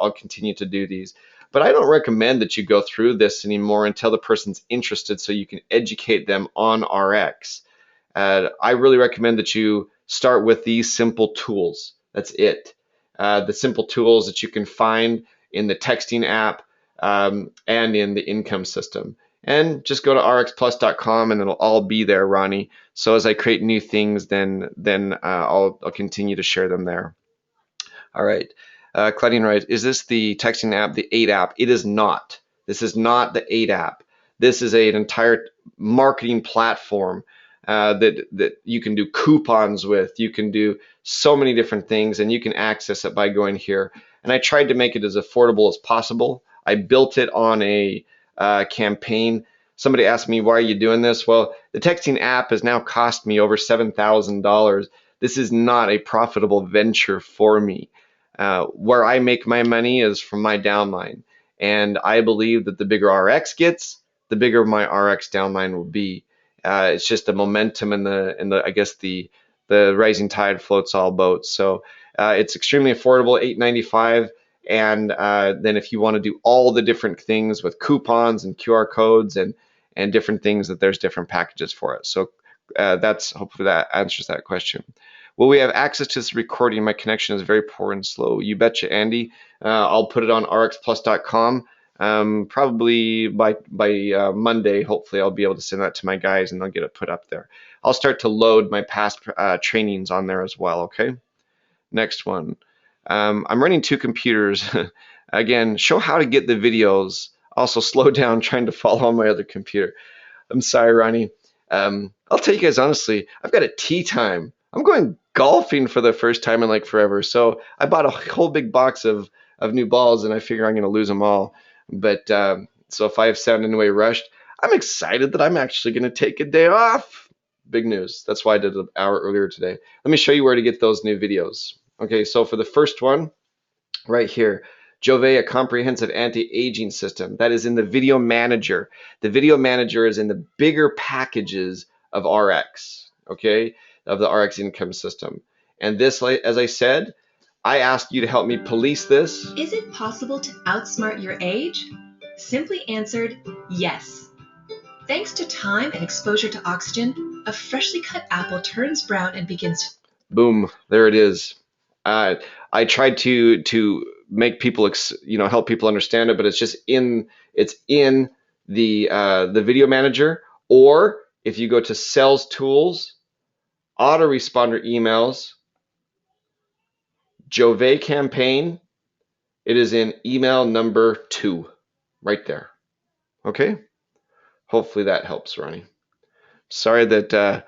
do these. But I don't recommend that you go through this anymore until the person's interested, so you can educate them on ARIIX. I really recommend that you start with these simple tools. That's it. The simple tools that you can find in the texting app and in the income system. And just go to arixplus.com and it'll all be there, Ronnie. So as I create new things, then I'll continue to share them there. All right. Claudine writes, is this the texting app, the 8 app? It is not. This is not the 8 app. This is an entire marketing platform that you can do coupons with. You can do so many different things, and you can access it by going here. And I tried to make it as affordable as possible. I built it on a campaign. Somebody asked me, why are you doing this? Well, the texting app has now cost me over $7,000. This is not a profitable venture for me. Where I make my money is from my downline. And I believe that the bigger ARIIX gets, the bigger my ARIIX downline will be. It's just the momentum and the I guess the rising tide floats all boats. So it's extremely affordable, $8.95. And then if you want to do all the different things with coupons and QR codes and different things, that there's different packages for it. So that's hopefully that answers that question. Will we have access to this recording? My connection is very poor and slow. You betcha, Andy. I'll put it on arixplus.com. Probably by Monday, hopefully I'll be able to send that to my guys and they'll get it put up there. I'll start to load my past trainings on there as well, okay? Next one. I'm running 2 computers. Again, show how to get the videos. Also slow down trying to follow on my other computer. I'm sorry, Ronnie. I'll tell you guys honestly, I've got a tea time. I'm going golfing for the first time in like forever. So I bought a whole big box of new balls and I figure I'm going to lose them all. But so if I have sound in any way rushed, I'm excited that I'm actually going to take a day off. big news. That's why I did an hour earlier today. Let me show you where to get those new videos. Okay, so for the first one, right here, Jove, a comprehensive anti-aging system. That is in the video manager. The video manager is in the bigger packages of ARIIX, okay, of the ARIIX income system. And this, as I said, I asked you to help me police this. Is it possible to outsmart your age? Simply answered, yes. Thanks to time and exposure to oxygen, a freshly cut apple turns brown and begins. Boom, there it is. I tried to make people, help people understand it, but it's just in the video manager. Or if you go to Sales Tools, Autoresponder Emails, Jove Campaign, it is in email number 2, right there. Okay. Hopefully that helps, Ronnie. Sorry that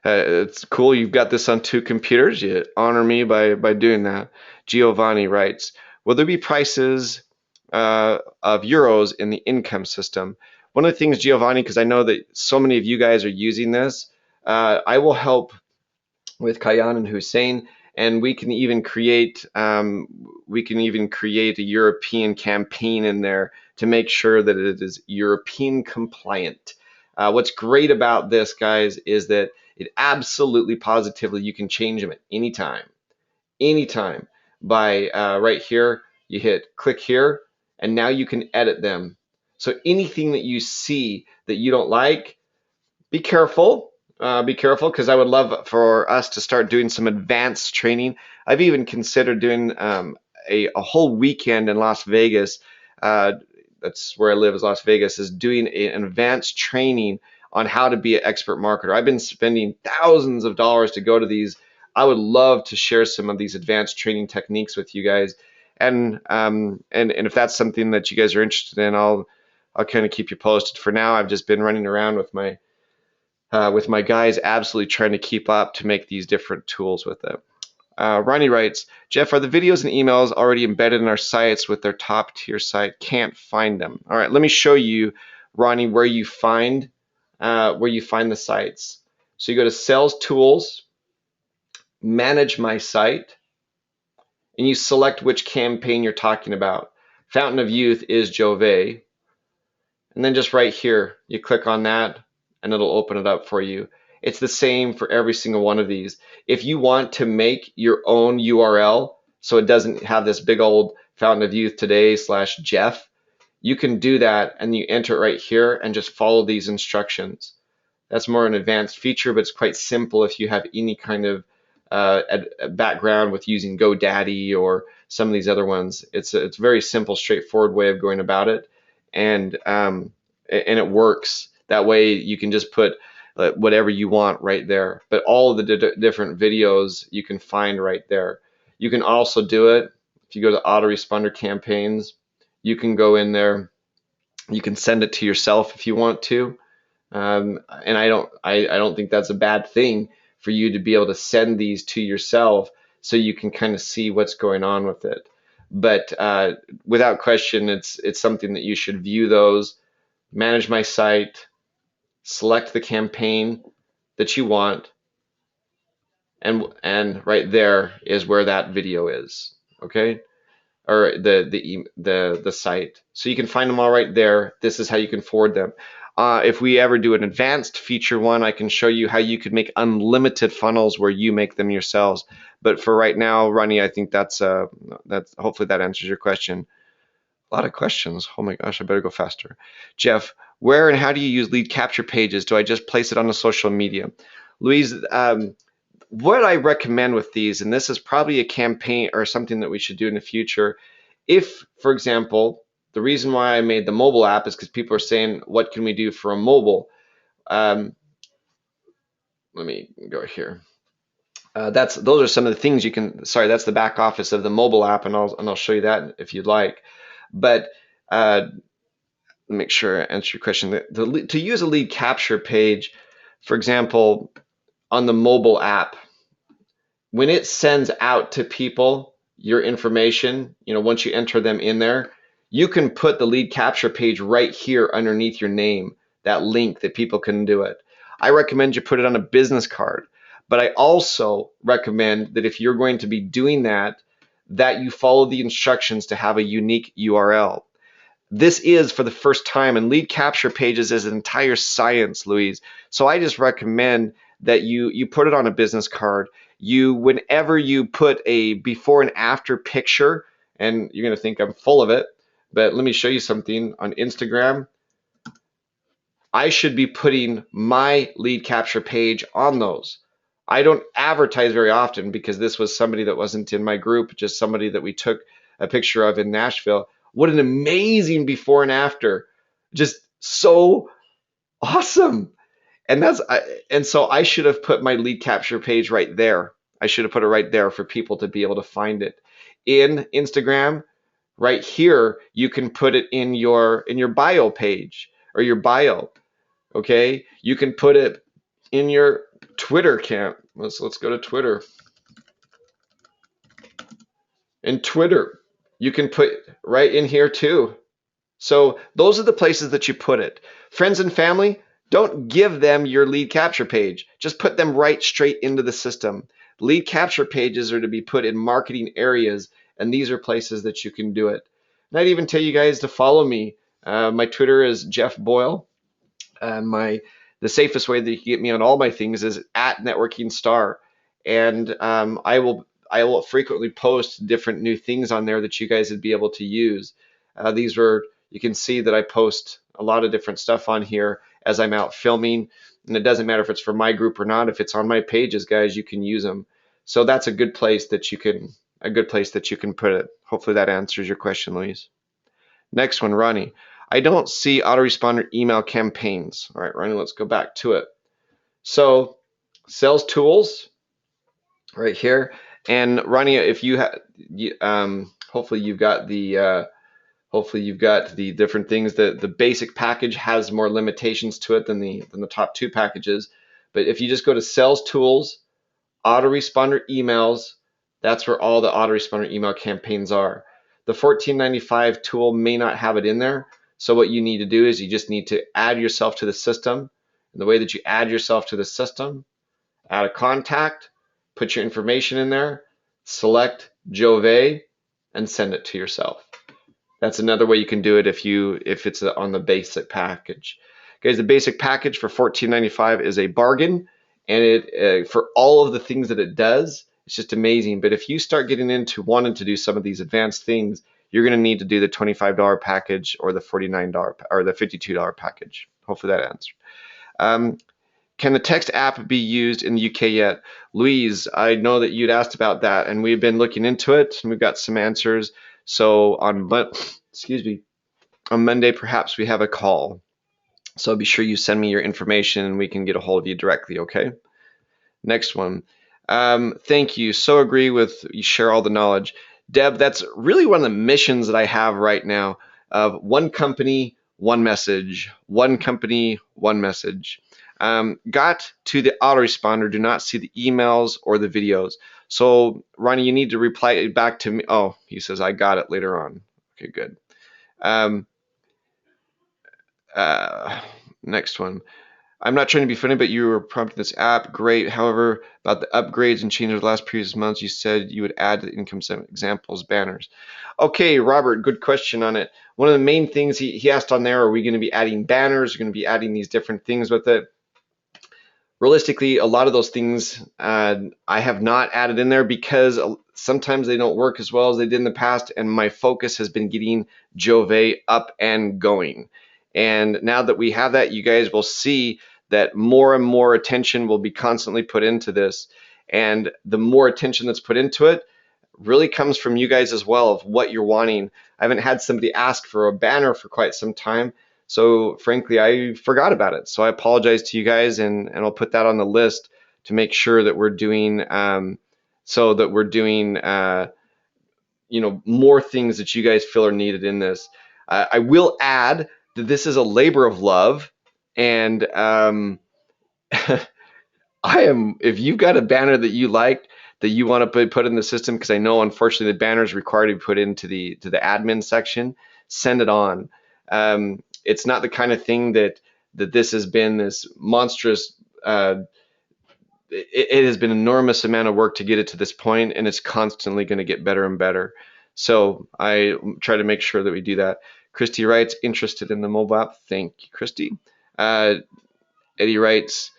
it's cool you've got this on 2 computers. You honor me by doing that. Giovanni writes, will there be prices of euros in the income system? One of the things, Giovanni, because I know that so many of you guys are using this, I will help with Kayan and Hussein, and we can even create a European campaign in there to make sure that it is European compliant. What's great about this, guys, is that it absolutely positively you can change them at any time by right here. You hit click here, and now you can edit them. So anything that you see that you don't like, be careful. Because I would love for us to start doing some advanced training. I've even considered doing a whole weekend in Las Vegas. That's where I live, is Las Vegas, is doing an advanced training on how to be an expert marketer. I've been spending thousands of dollars to go to these. I would love to share some of these advanced training techniques with you guys. And if that's something that you guys are interested in, I'll kind of keep you posted. For now, I've just been running around with my guys, absolutely trying to keep up to make these different tools with it. Ronnie writes, Jeff, are the videos and emails already embedded in our sites with their top tier site? Can't find them. All right, let me show you, Ronnie, where you find the sites. So you go to Sales Tools, Manage My Site, and you select which campaign you're talking about. Fountain of Youth is Jove. And then just right here, you click on that, and it'll open it up for you. It's the same for every single one of these. If you want to make your own URL so it doesn't have this big old Fountain of Youth today / Jeff, you can do that, and you enter it right here and just follow these instructions. That's more an advanced feature, but it's quite simple if you have any kind of background with using GoDaddy or some of these other ones. It's a very simple, straightforward way of going about it, and it works. That way you can just put whatever you want right there. But all of the different videos you can find right there. You can also do it if you go to autoresponder campaigns. You can go in there. You can send it to yourself if you want to. And I don't think that's a bad thing for you to be able to send these to yourself so you can kind of see what's going on with it. But without question, it's something that you should view those. Manage My Site. Select the campaign that you want, and right there is where that video is, okay, or the site. So you can find them all right there. This is how you can forward them. If we ever do an advanced feature one, I can show you how you could make unlimited funnels where you make them yourselves. But for right now, Ronnie, I think that's hopefully that answers your question. A lot of questions. Oh my gosh, I better go faster. Jeff, where and how do you use lead capture pages? Do I just place it on the social media? Louise, what I recommend with these, and this is probably a campaign or something that we should do in the future. If, for example, the reason why I made the mobile app is because people are saying, what can we do for a mobile? Let me go here. Those are some of the things you can, sorry, that's the back office of the mobile app, and I'll show you that if you'd like. But make sure I answer your question. To use a lead capture page, for example, on the mobile app, when it sends out to people your information, once you enter them in there, you can put the lead capture page right here underneath your name, that link that people can do it. I recommend you put it on a business card. But I also recommend that if you're going to be doing that, that you follow the instructions to have a unique URL. This is for the first time, and lead capture pages is an entire science, Louise. So I just recommend that you put it on a business card. Whenever you put a before and after picture, and you're gonna think I'm full of it, but let me show you something on Instagram. I should be putting my lead capture page on those. I don't advertise very often because this was somebody that wasn't in my group, just somebody that we took a picture of in Nashville. What an amazing before and after. Just so awesome. And so I should have put my lead capture page right there. I should have put it right there for people to be able to find it. In Instagram, right here, you can put it in your bio page or your bio. Okay, you can put it in your Twitter account. Let's go to Twitter. In Twitter, you can put right in here too. So those are the places that you put it. Friends and family, don't give them your lead capture page. Just put them right straight into the system. Lead capture pages are to be put in marketing areas, and these are places that you can do it. And I'd even tell you guys to follow me. My Twitter is Jeff Boyle. The safest way that you can get me on all my things is at Networking Star, and I will frequently post different new things on there that you guys would be able to use. You can see that I post a lot of different stuff on here as I'm out filming, and it doesn't matter if it's for my group or not. If it's on my pages, guys, you can use them. So that's a good place that you can put it. Hopefully that answers your question, Louise. Next one, Ronnie. I don't see autoresponder email campaigns. All right, Ronnie, let's go back to it. So sales tools right here. And Ronnie, if you have, hopefully you've got the different things. The basic package has more limitations to it than the top two packages. But if you just go to sales tools, autoresponder emails, that's where all the autoresponder email campaigns are. The $14.95 tool may not have it in there. So what you need to do is you just need to add yourself to the system. And the way that you add yourself to the system, add a contact, put your information in there, select Jove, and send it to yourself. That's another way you can do it if it's on the basic package. Guys, the basic package for $14.95 is a bargain, and it for all of the things that it does, it's just amazing. But if you start getting into wanting to do some of these advanced things, you're going to need to do the $25 package or the $49 or the $52 package. Hopefully that answered. Can the text app be used in the UK yet? Louise, I know that you'd asked about that, and we've been looking into it, and we've got some answers. So on Monday, perhaps we have a call. So be sure you send me your information, and we can get a hold of you directly, okay? Next one. Thank you. So agree with you share all the knowledge. Deb, that's really one of the missions that I have right now of one company, one message, one company, one message. Got to the autoresponder, do not see the emails or the videos. So Ronnie, you need to reply back to me. Oh, he says, I got it later on. Okay, good. Next one. I'm not trying to be funny, but you were prompting this app. Great. However, about the upgrades and changes the last previous months, you said you would add the income examples banners. Okay, Robert, good question on it. One of the main things he asked on there, are we going to be adding banners? Are going to be adding these different things with it? Realistically, a lot of those things I have not added in there because sometimes they don't work as well as they did in the past, and my focus has been getting Jove up and going. And now that we have that, you guys will see that more and more attention will be constantly put into this. And the more attention that's put into it really comes from you guys as well of what you're wanting. I haven't had somebody ask for a banner for quite some time. So frankly, I forgot about it. So I apologize to you guys, and I'll put that on the list to make sure that we're doing more things that you guys feel are needed in this. I will add that this is a labor of love, and if you've got a banner that you liked that you want to put in the system, because I know unfortunately the banner is required to be put into the admin section, send it on. It's not the kind of thing that this has been this monstrous it has been an enormous amount of work to get it to this point, and it's constantly going to get better and better. So I try to make sure that we do that. Christy writes, interested in the mobile app. Thank you, Christy. Eddie writes,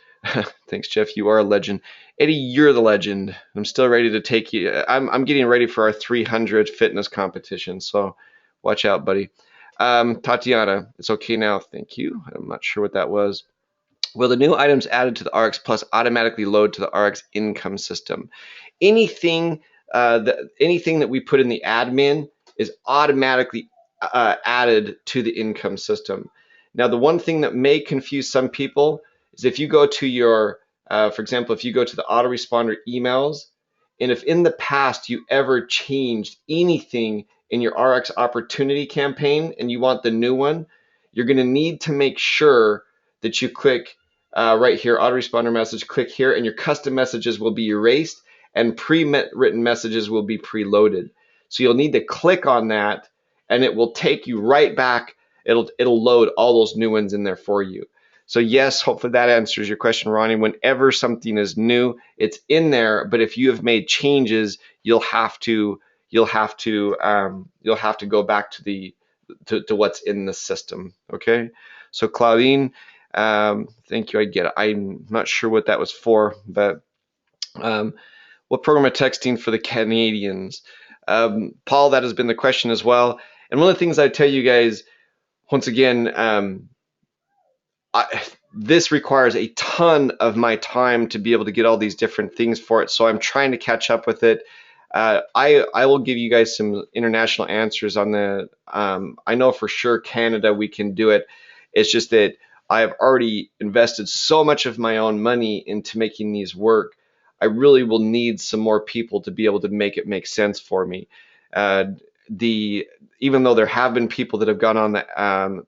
thanks, Jeff. You are a legend. Eddie, you're the legend. I'm still ready to take you. I'm getting ready for our 300 fitness competition. So watch out, buddy. Tatiana, it's okay now. Thank you. I'm not sure what that was. Will the new items added to the ARIIX Plus automatically load to the ARIIX income system? Anything that we put in the admin is automatically added to the income system. Now, the one thing that may confuse some people is if you go to your, for example, if you go to the autoresponder emails, and if in the past you ever changed anything in your ARIIX opportunity campaign and you want the new one, you're going to need to make sure that you click right here, autoresponder message, click here, and your custom messages will be erased and pre-written messages will be preloaded. So you'll need to click on that and it will take you right back. It'll load all those new ones in there for you. So yes, hopefully that answers your question, Ronnie. Whenever something is new, it's in there, but if you have made changes, you'll have to go back to what's in the system. Okay. So Claudine, thank you. I get it. I'm not sure what that was for, but what program of texting for the Canadians? Paul, that has been the question as well. And one of the things I tell you guys, once again, this requires a ton of my time to be able to get all these different things for it. So I'm trying to catch up with it. I will give you guys some international answers on the, I know for sure Canada, we can do it. It's just that I have already invested so much of my own money into making these work. I really will need some more people to be able to make it make sense for me. Even though there have been people that have gone on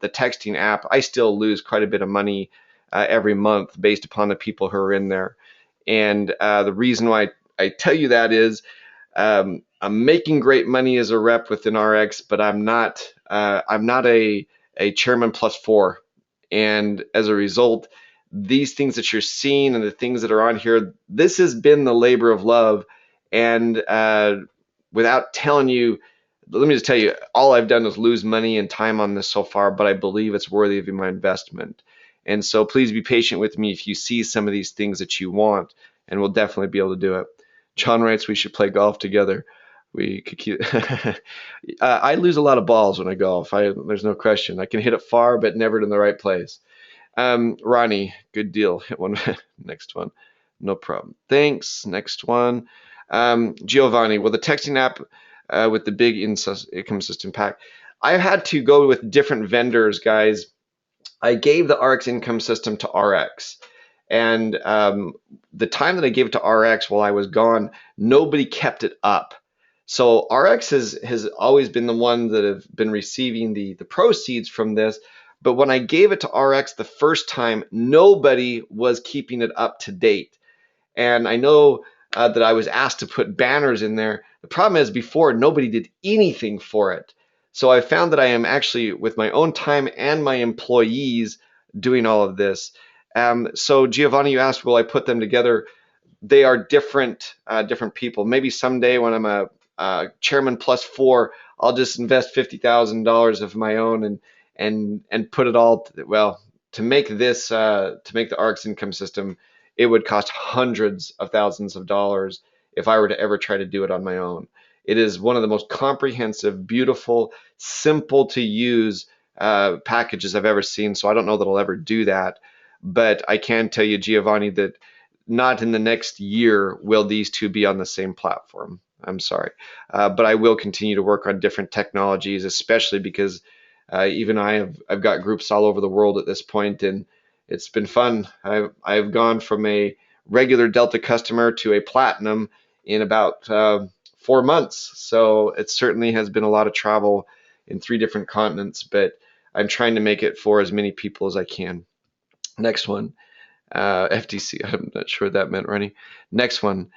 the texting app, I still lose quite a bit of money every month based upon the people who are in there. And the reason why I tell you that is I'm making great money as a rep within ARIIX, but I'm not a chairman +4. And as a result, these things that you're seeing and the things that are on here, this has been the labor of love. And without telling you, let me just tell you, all I've done is lose money and time on this so far, but I believe it's worthy of my investment. And so please be patient with me if you see some of these things that you want, and we'll definitely be able to do it. John writes, we should play golf together. We could keep. I lose a lot of balls when I golf. There's no question. I can hit it far, but never in the right place. Ronnie, good deal. Hit one. Next one. No problem. Thanks. Next one. Giovanni, well, the texting app with the big income system pack. I had to go with different vendors, guys. I gave the ARIIX income system to ARIIX. And the time that I gave it to ARIIX while I was gone, nobody kept it up. So ARIIX has always been the one that have been receiving the proceeds from this. But when I gave it to ARIIX the first time, nobody was keeping it up to date. And I know that I was asked to put banners in there. The problem is before, nobody did anything for it. So I found that I am actually, with my own time and my employees, doing all of this. So Giovanni, you asked, will I put them together? They are different people. Maybe someday when I'm a chairman +4, I'll just invest $50,000 of my own and put it all to make this to make the ARIIX income system. It would cost hundreds of thousands of dollars if I were to ever try to do it on my own. It is one of the most comprehensive, beautiful, simple to use packages I've ever seen. So I don't know that I'll ever do that. But I can tell you, Giovanni, that not in the next year will these two be on the same platform. I'm sorry. But I will continue to work on different technologies, especially because even I've got groups all over the world at this point, and it's been fun. I've gone from a regular Delta customer to a platinum in about 4 months. So it certainly has been a lot of travel in 3 different continents, but I'm trying to make it for as many people as I can. Next one, FTC. I'm not sure what that meant, Ronnie. Next one.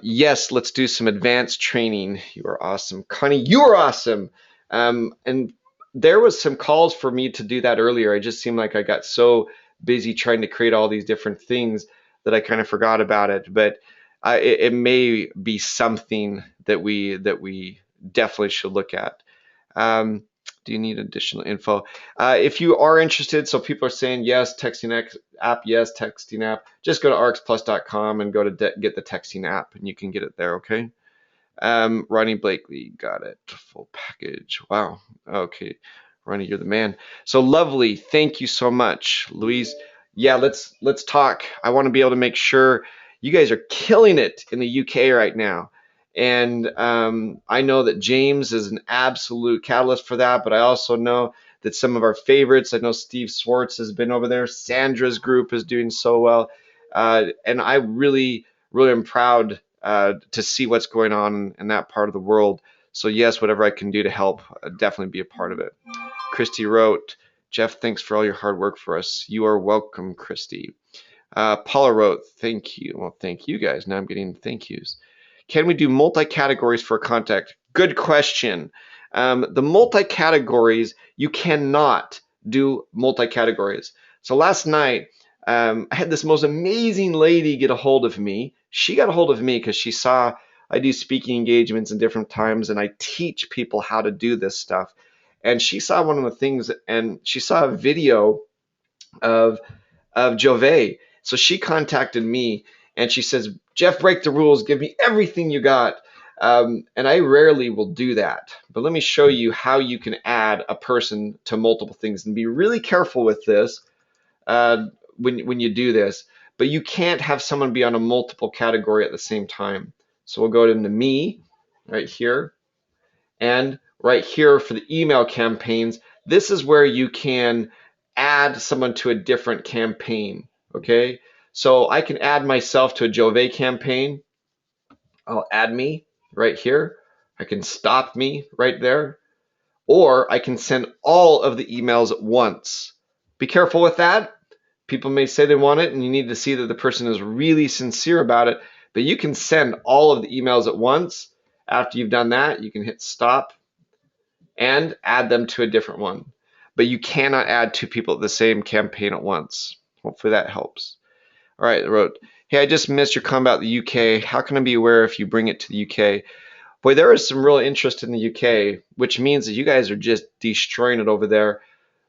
Yes, let's do some advanced training. You are awesome. Connie, you are awesome. And there was some calls for me to do that earlier. I just seemed like I got so busy trying to create all these different things that I kind of forgot about it. But it may be something that we definitely should look at. Um, do you need additional info? If you are interested, so people are saying yes, texting app, yes, texting app, just go to arixplus.com and go to get the texting app, and you can get it there, okay? Ronnie Blakely, got it. Full package. Wow. Okay. Ronnie, you're the man. So lovely. Thank you so much. Louise, yeah, let's talk. I want to be able to make sure you guys are killing it in the UK right now. And I know that James is an absolute catalyst for that, but I also know that some of our favorites, I know Steve Swartz has been over there. Sandra's group is doing so well. And I really am proud to see what's going on in that part of the world. So yes, whatever I can do to help, definitely be a part of it. Christy wrote, Jeff, thanks for all your hard work for us. You are welcome, Christy. Paula wrote, thank you. Well, thank you guys. Now I'm getting thank yous. Can we do multi-categories for contact? Good question. The multi-categories, you cannot do multi-categories. So last night, I had this most amazing lady get a hold of me. She got a hold of me because she saw I do speaking engagements in different times, and I teach people how to do this stuff. And she saw one of the things, and she saw a video of Jove. So she contacted me, and she says, Jeff, break the rules. Give me everything you got. And I rarely will do that. But let me show you how you can add a person to multiple things, and be really careful with this. When you do this, but you can't have someone be on a multiple category at the same time. So we'll go into me right here, and right here for the email campaigns, this is where you can add someone to a different campaign. Okay, so I can add myself to a Jove campaign. I'll add me right here. I can stop me right there, or I can send all of the emails at once. Be careful with that. People may say they want it, and you need to see that the person is really sincere about it, but you can send all of the emails at once. After you've done that, you can hit stop and add them to a different one. But you cannot add two people at the same campaign at once. Hopefully that helps. All right, I wrote, hey, I just missed your comment about the UK. How can I be aware if you bring it to the UK? Boy, there is some real interest in the UK, which means that you guys are just destroying it over there.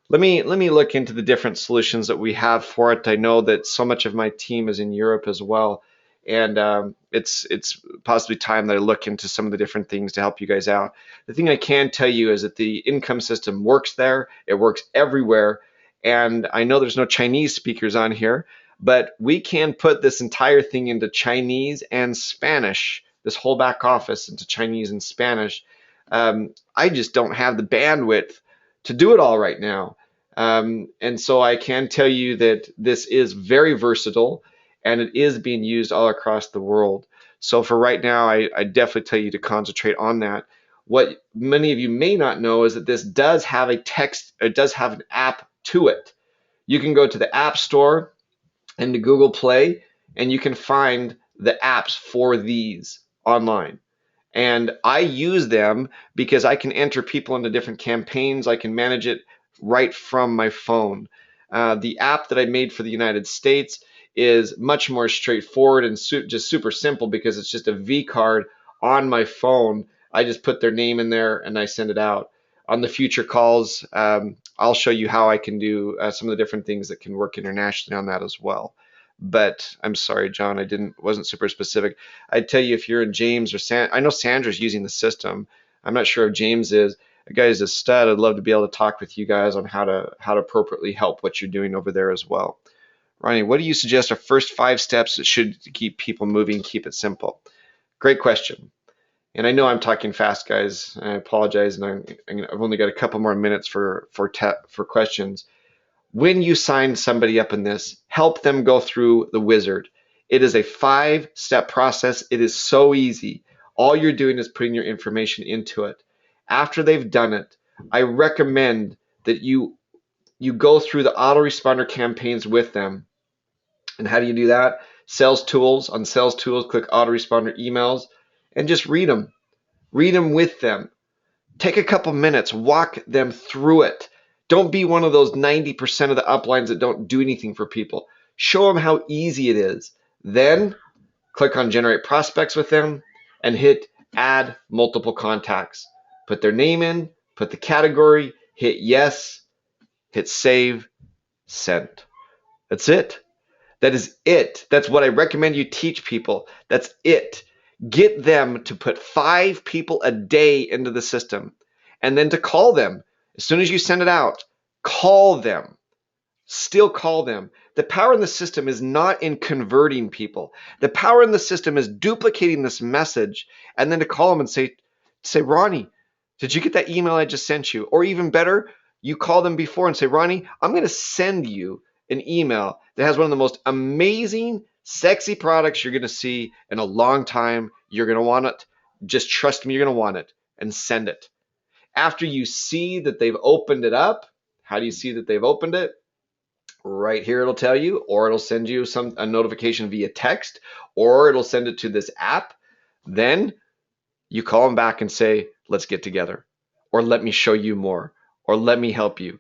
Let me look into the different solutions that we have for it. I know that so much of my team is in Europe as well, and it's possibly time that I look into some of the different things to help you guys out. The thing I can tell you is that the income system works there. It works everywhere, and I know there's no Chinese speakers on here, but we can put this entire thing into Chinese and Spanish, this whole back office into Chinese and Spanish. I just don't have the bandwidth to do it all right now. And so I can tell you that this is very versatile, and it is being used all across the world. So for right now, I definitely tell you to concentrate on that. What many of you may not know is that this does have a text, it does have an app to it. You can go to the App Store and to Google Play, and you can find the apps for these online. And I use them because I can enter people into different campaigns. I can manage it right from my phone. The app that I made for the United States is much more straightforward and just super simple because it's just a V card on my phone. I just put their name in there and I send it out. On the future calls, I'll show you how I can do some of the different things that can work internationally on that as well. But I'm sorry, John, wasn't super specific. I'd tell you if you're in James or I know Sandra's using the system. I'm not sure if James is. The guy is a stud. I'd love to be able to talk with you guys on how to appropriately help what you're doing over there as well. Ronnie, what do you suggest are first 5 steps that should keep people moving, keep it simple? Great question. And I know I'm talking fast, guys. I apologize, and I've only got a couple more minutes for questions. When you sign somebody up in this, help them go through the wizard. It is a 5-step process. It is so easy. All you're doing is putting your information into it. After they've done it, I recommend that you go through the autoresponder campaigns with them. And how do you do that? Sales Tools. On Sales Tools, click autoresponder emails and just read them. Read them with them. Take a couple minutes, walk them through it. Don't be one of those 90% of the uplines that don't do anything for people. Show them how easy it is. Then click on generate prospects with them and hit add multiple contacts. Put their name in, put the category, hit yes, hit save, send. That's it. That is it. That's what I recommend you teach people. That's it. Get them to put 5 people a day into the system and then to call them. As soon as you send it out, call them. Still call them. The power in the system is not in converting people. The power in the system is duplicating this message and then to call them and say, Ronnie, did you get that email I just sent you? Or even better, you call them before and say, Ronnie, I'm going to send you an email that has one of the most amazing, sexy products you're going to see in a long time. You're going to want it. Just trust me, you're going to want it, and send it. After you see that they've opened it up, how do you see that they've opened it? Right here it'll tell you, or it'll send you a notification via text, or it'll send it to this app. Then you call them back and say, let's get together, or let me show you more, or let me help you.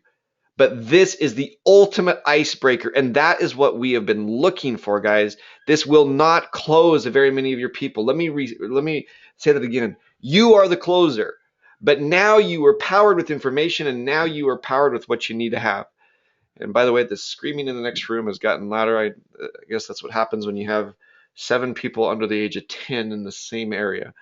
But this is the ultimate icebreaker, and that is what we have been looking for, guys. This will not close very many of your people. Let me say that again. You are the closer, but now you are powered with information, and now you are powered with what you need to have. And by the way, the screaming in the next room has gotten louder. I guess that's what happens when you have 7 people under the age of 10 in the same area.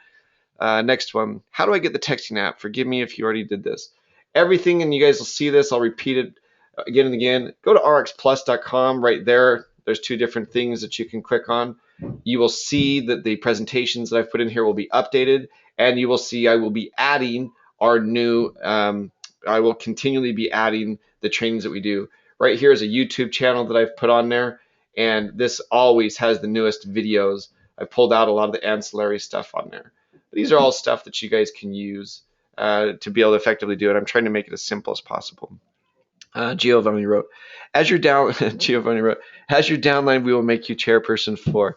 Next one, how do I get the texting app? Forgive me if you already did this. Everything, and you guys will see this, I'll repeat it again and again. Go to arixplus.com right there. There's 2 different things that you can click on. You will see that the presentations that I've put in here will be updated, and you will see I will be adding our new, I will continually be adding the trainings that we do. Right here is a YouTube channel that I've put on there, and this always has the newest videos. I've pulled out a lot of the ancillary stuff on there. These are all stuff that you guys can use to be able to effectively do it. I'm trying to make it as simple as possible. Giovanni wrote, as your downline, we will make you chairperson for.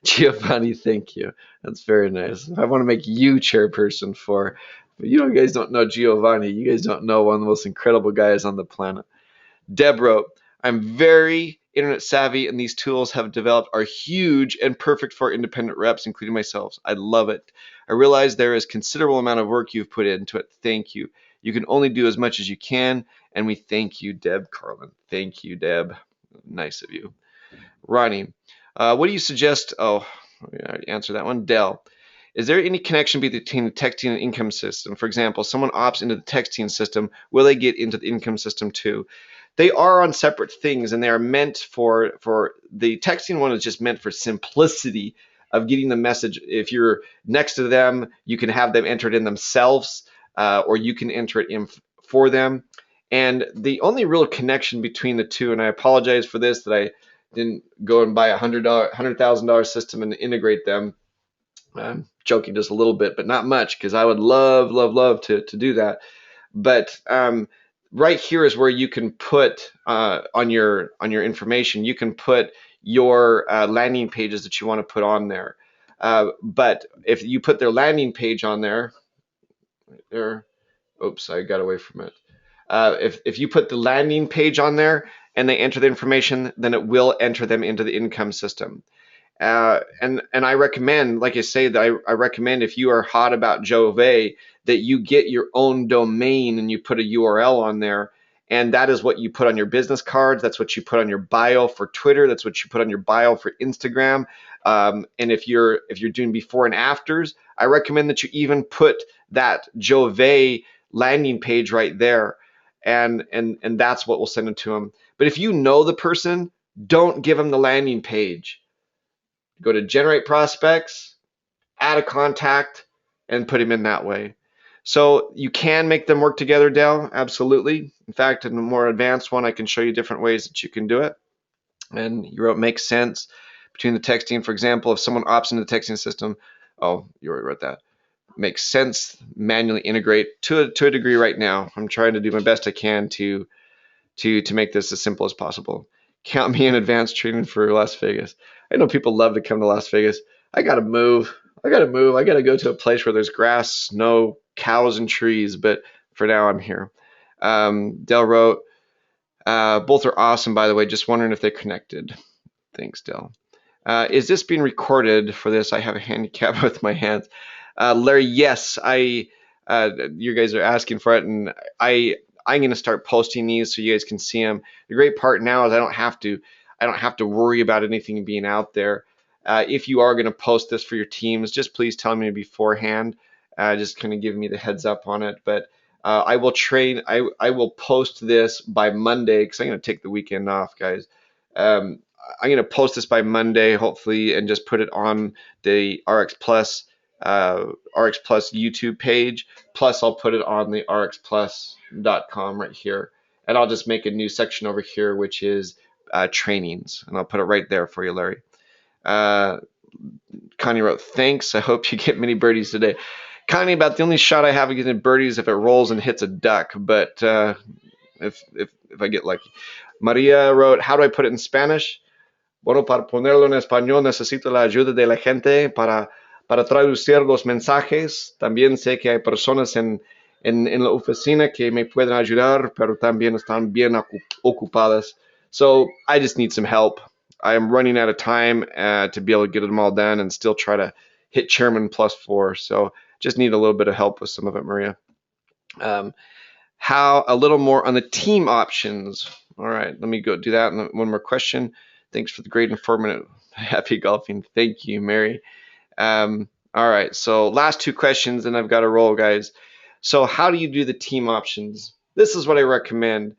Giovanni, thank you. That's very nice. I want to make you chairperson for. But you guys don't know Giovanni. You guys don't know one of the most incredible guys on the planet. Deb wrote, I'm very internet savvy, and these tools have developed are huge and perfect for independent reps, including myself. I love it. I realize there is considerable amount of work you've put into it. Thank you. You can only do as much as you can, and we thank you, Deb Carlin. Thank you, Deb. Nice of you. Ronnie, what do you suggest? Oh, I already answered that one. Dell, is there any connection between the texting and income system? For example, someone opts into the texting system, will they get into the income system too? They are on separate things, and they are meant for the texting one is just meant for simplicity of getting the message. If you're next to them, you can have them enter it in themselves, or you can enter it in for them. And the only real connection between the two, and I apologize for this, that I didn't go and buy a $100,000 system and integrate them. I'm joking just a little bit, but not much, because I would love to do that. But right here is where you can put on your information, you can put your landing pages that you want to put on there. But if you put their landing page on there, right there, oops, I got away from it. If you put the landing page on there and they enter the information, then it will enter them into the income system. And I recommend, like I say, that I recommend if you are hot about Jove, that you get your own domain and you put a URL on there. And that is what you put on your business cards. That's what you put on your bio for Twitter. That's what you put on your bio for Instagram. And if you're doing before and afters, I recommend that you even put that Jove landing page right there. And that's what will send it to them. But if you know the person, don't give them the landing page. Go to generate prospects, add a contact, and put him in that way. So you can make them work together, Dell, absolutely. In fact, in a more advanced one, I can show you different ways that you can do it. And you wrote makes sense between the texting. For example, if someone opts into the texting system, oh, you already wrote that. Makes sense, manually integrate to a degree right now. I'm trying to do my best I can to make this as simple as possible. Count me in advanced training for Las Vegas. I know people love to come to Las Vegas. I gotta move. I gotta go to a place where there's grass, snow, cows, and trees. But for now I'm here. Dell wrote, both are awesome, by the way. Just wondering if they're connected. Thanks, Dell. Is this being recorded for this? I have a handicap with my hands. Larry, yes, you guys are asking for it, and I'm going to start posting these so you guys can see them. The great part now is I don't have to worry about anything being out there. If you are going to post this for your teams, just please tell me beforehand. Just kind of give me the heads up on it. But I will post this by Monday because I'm going to take the weekend off, guys. I'm going to post this by Monday, hopefully, and just put it on the ARIIX Plus YouTube page. Plus, I'll put it on the ARIIXplus.com right here. And I'll just make a new section over here, which is trainings. And I'll put it right there for you, Larry. Connie wrote, thanks. I hope you get many birdies today. Connie, about the only shot I have at getting birdies if it rolls and hits a duck. But if I get lucky. Maria wrote, how do I put it in Spanish? Bueno, para ponerlo en español necesito la ayuda de la gente para traducir los mensajes. También sé que hay personas en la oficina que me pueden ayudar, pero también están bien ocupadas. So I just need some help. I am running out of time to be able to get them all done and still try to hit Chairman +4. So just need a little bit of help with some of it, Maria. How a little more on the team options. All right, let me go do that. And one more question. Thanks for the great informative. Happy golfing. Thank you, Mary. All right, so last two questions and I've got to roll, guys. So how do you do the team options? This is what I recommend.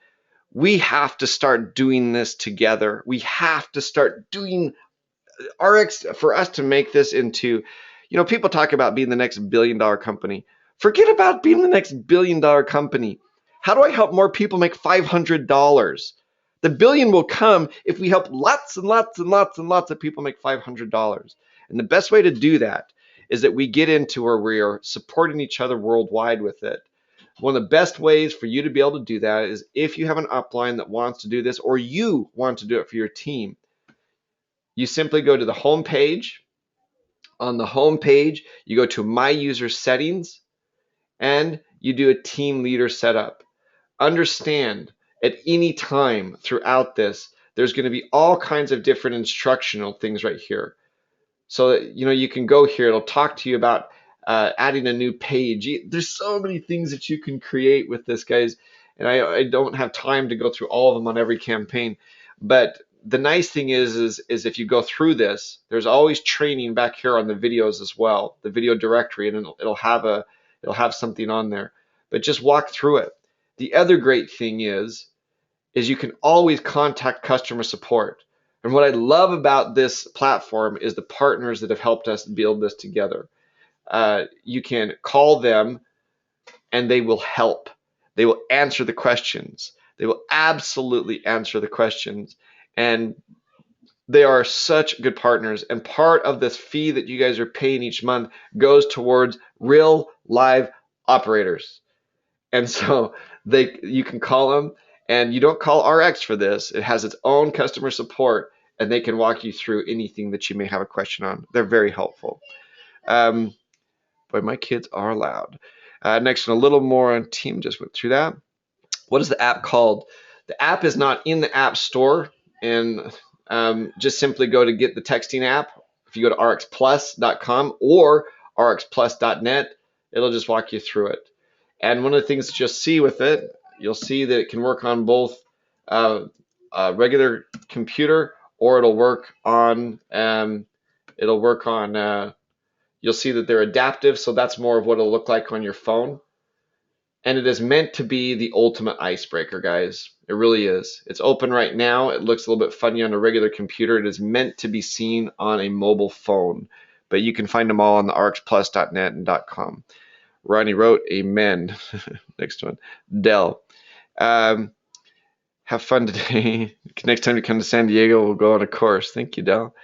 We have to start doing this together. We have to start doing ARIIX for us to make this into, people talk about being the next billion-dollar company. Forget about being the next billion-dollar company. How do I help more people make $500? The billion will come if we help lots and lots and lots and lots of people make $500. And the best way to do that is that we get into where we are supporting each other worldwide with it. One of the best ways for you to be able to do that is if you have an upline that wants to do this or you want to do it for your team, you simply go to the home page. On the home page, you go to My User Settings and you do a team leader setup. Understand, at any time throughout this, there's going to be all kinds of different instructional things right here. So that, you can go here. It'll talk to you about adding a new page. There's so many things that you can create with this, guys. And I don't have time to go through all of them on every campaign. But the nice thing is if you go through this, there's always training back here on the videos as well, the video directory, and it'll have something on there. But just walk through it. The other great thing is you can always contact customer support. And what I love about this platform is the partners that have helped us build this together. You can call them and they will help. They will answer the questions. They will absolutely answer the questions. And they are such good partners. And part of this fee that you guys are paying each month goes towards real live operators. And so you can call them, and you don't call ARIIX for this. It has its own customer support, and they can walk you through anything that you may have a question on. They're very helpful. Boy, my kids are loud. Next one, a little more on team. Just went through that. What is the app called? The app is not in the App Store, and just simply go to get the texting app. If you go to ARIIXplus.com or ARIIXplus.net, it'll just walk you through it. And one of the things that you'll see with it, you'll see that it can work on both a regular computer, or it'll work on you'll see that they're adaptive, so that's more of what it'll look like on your phone. And it is meant to be the ultimate icebreaker, guys. It really is. It's open right now. It looks a little bit funny on a regular computer. It is meant to be seen on a mobile phone, but you can find them all on the ARIIXplus.net and .com. Ronnie wrote, amen. Next one, Dell. Have fun today. Next time you come to San Diego, we'll go on a course. Thank you, Dell.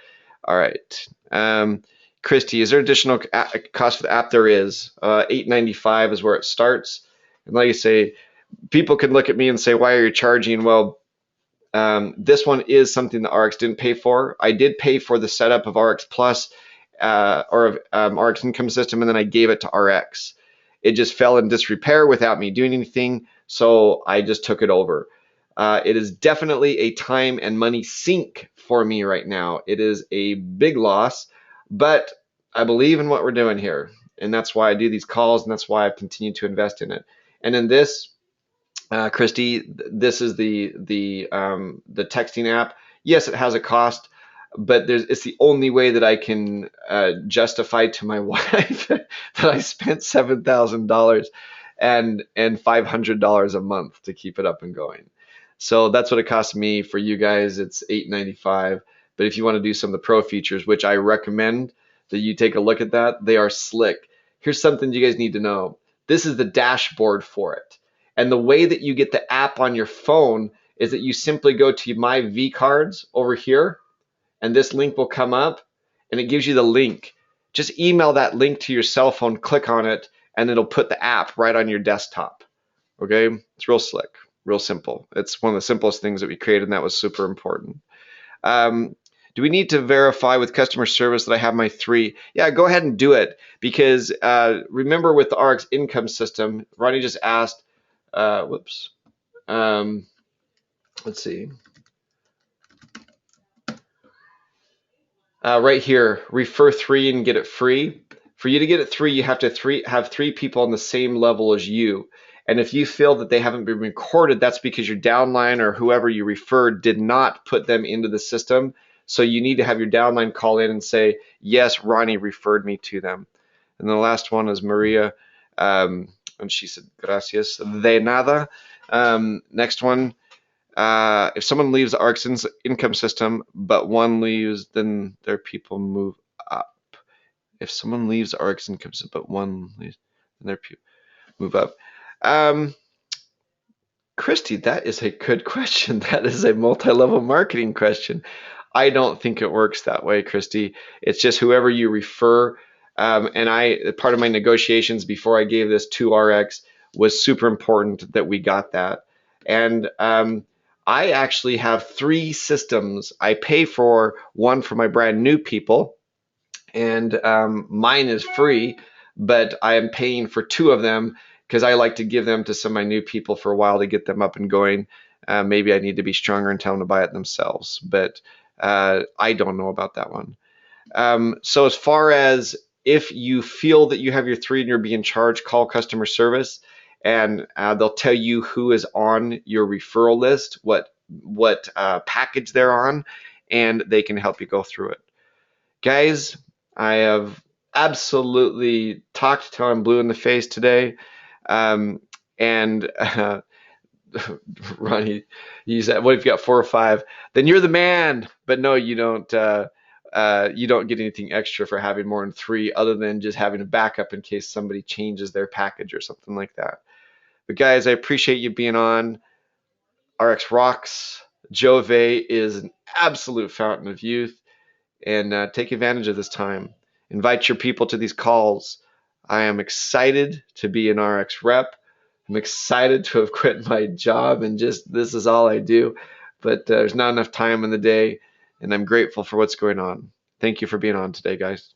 All right. Christy, is there additional cost for the app? There is. $8.95 is where it starts. And like I say, people can look at me and say, why are you charging? Well, this one is something that ARIIX didn't pay for. I did pay for the setup of ARIIX Plus or ARIIX Income System, and then I gave it to ARIIX. it just fell in disrepair without me doing anything, so I just took it over. It is definitely a time and money sink for me right now. It is a big loss, but I believe in what we're doing here, and that's why I do these calls, and that's why I've continued to invest in it. And in this, Christy, this is the texting app. Yes, it has a cost, but it's the only way that I can justify to my wife that I spent $7,000 and $500 a month to keep it up and going. So that's what it costs me. For you guys, it's $895. But if you want to do some of the pro features, which I recommend that you take a look at that, they are slick. Here's something you guys need to know. This is the dashboard for it. And the way that you get the app on your phone is that you simply go to my V cards over here, and this link will come up, and it gives you the link. Just email that link to your cell phone, click on it, and it'll put the app right on your desktop. Okay, it's real slick, real simple. It's one of the simplest things that we created, and that was super important. Do we need to verify with customer service that I have my 3? Yeah, go ahead and do it, because remember, with the ARIIX income system, Ronnie just asked, let's see. Right here, refer 3 and get it free. For you to get it 3, you have to have 3 people on the same level as you. And if you feel that they haven't been recorded, that's because your downline or whoever you referred did not put them into the system. So you need to have your downline call in and say, yes, Ronnie referred me to them. And the last one is Maria. And she said, gracias de nada. Next one. If someone leaves the ARIIX income system, but one leaves, then their people move up. If someone leaves the ARIIX income system, but one leaves, then their people move up. Christy, that is a good question. That is a multi-level marketing question. I don't think it works that way, Christy. It's just whoever you refer. And part of my negotiations before I gave this to ARIIX was super important that we got that. And I actually have 3 systems. I pay for one for my brand new people, and mine is free, but I am paying for 2 of them because I like to give them to some of my new people for a while to get them up and going. Maybe I need to be stronger and tell them to buy it themselves, but I don't know about that one. So as far as if you feel that you have your 3 and you're being charged, call customer service, and they'll tell you who is on your referral list, what package they're on, and they can help you go through it. Guys, I have absolutely talked till I'm blue in the face today. And Ronnie, you said, what if you got 4 or 5? Then you're the man. But no, you don't. You don't get anything extra for having more than 3, other than just having a backup in case somebody changes their package or something like that. But guys, I appreciate you being on. ARIIX rocks. Jove is an absolute fountain of youth, and take advantage of this time. Invite your people to these calls. I am excited to be an ARIIX rep. I'm excited to have quit my job and just this is all I do. But there's not enough time in the day, and I'm grateful for what's going on. Thank you for being on today, guys.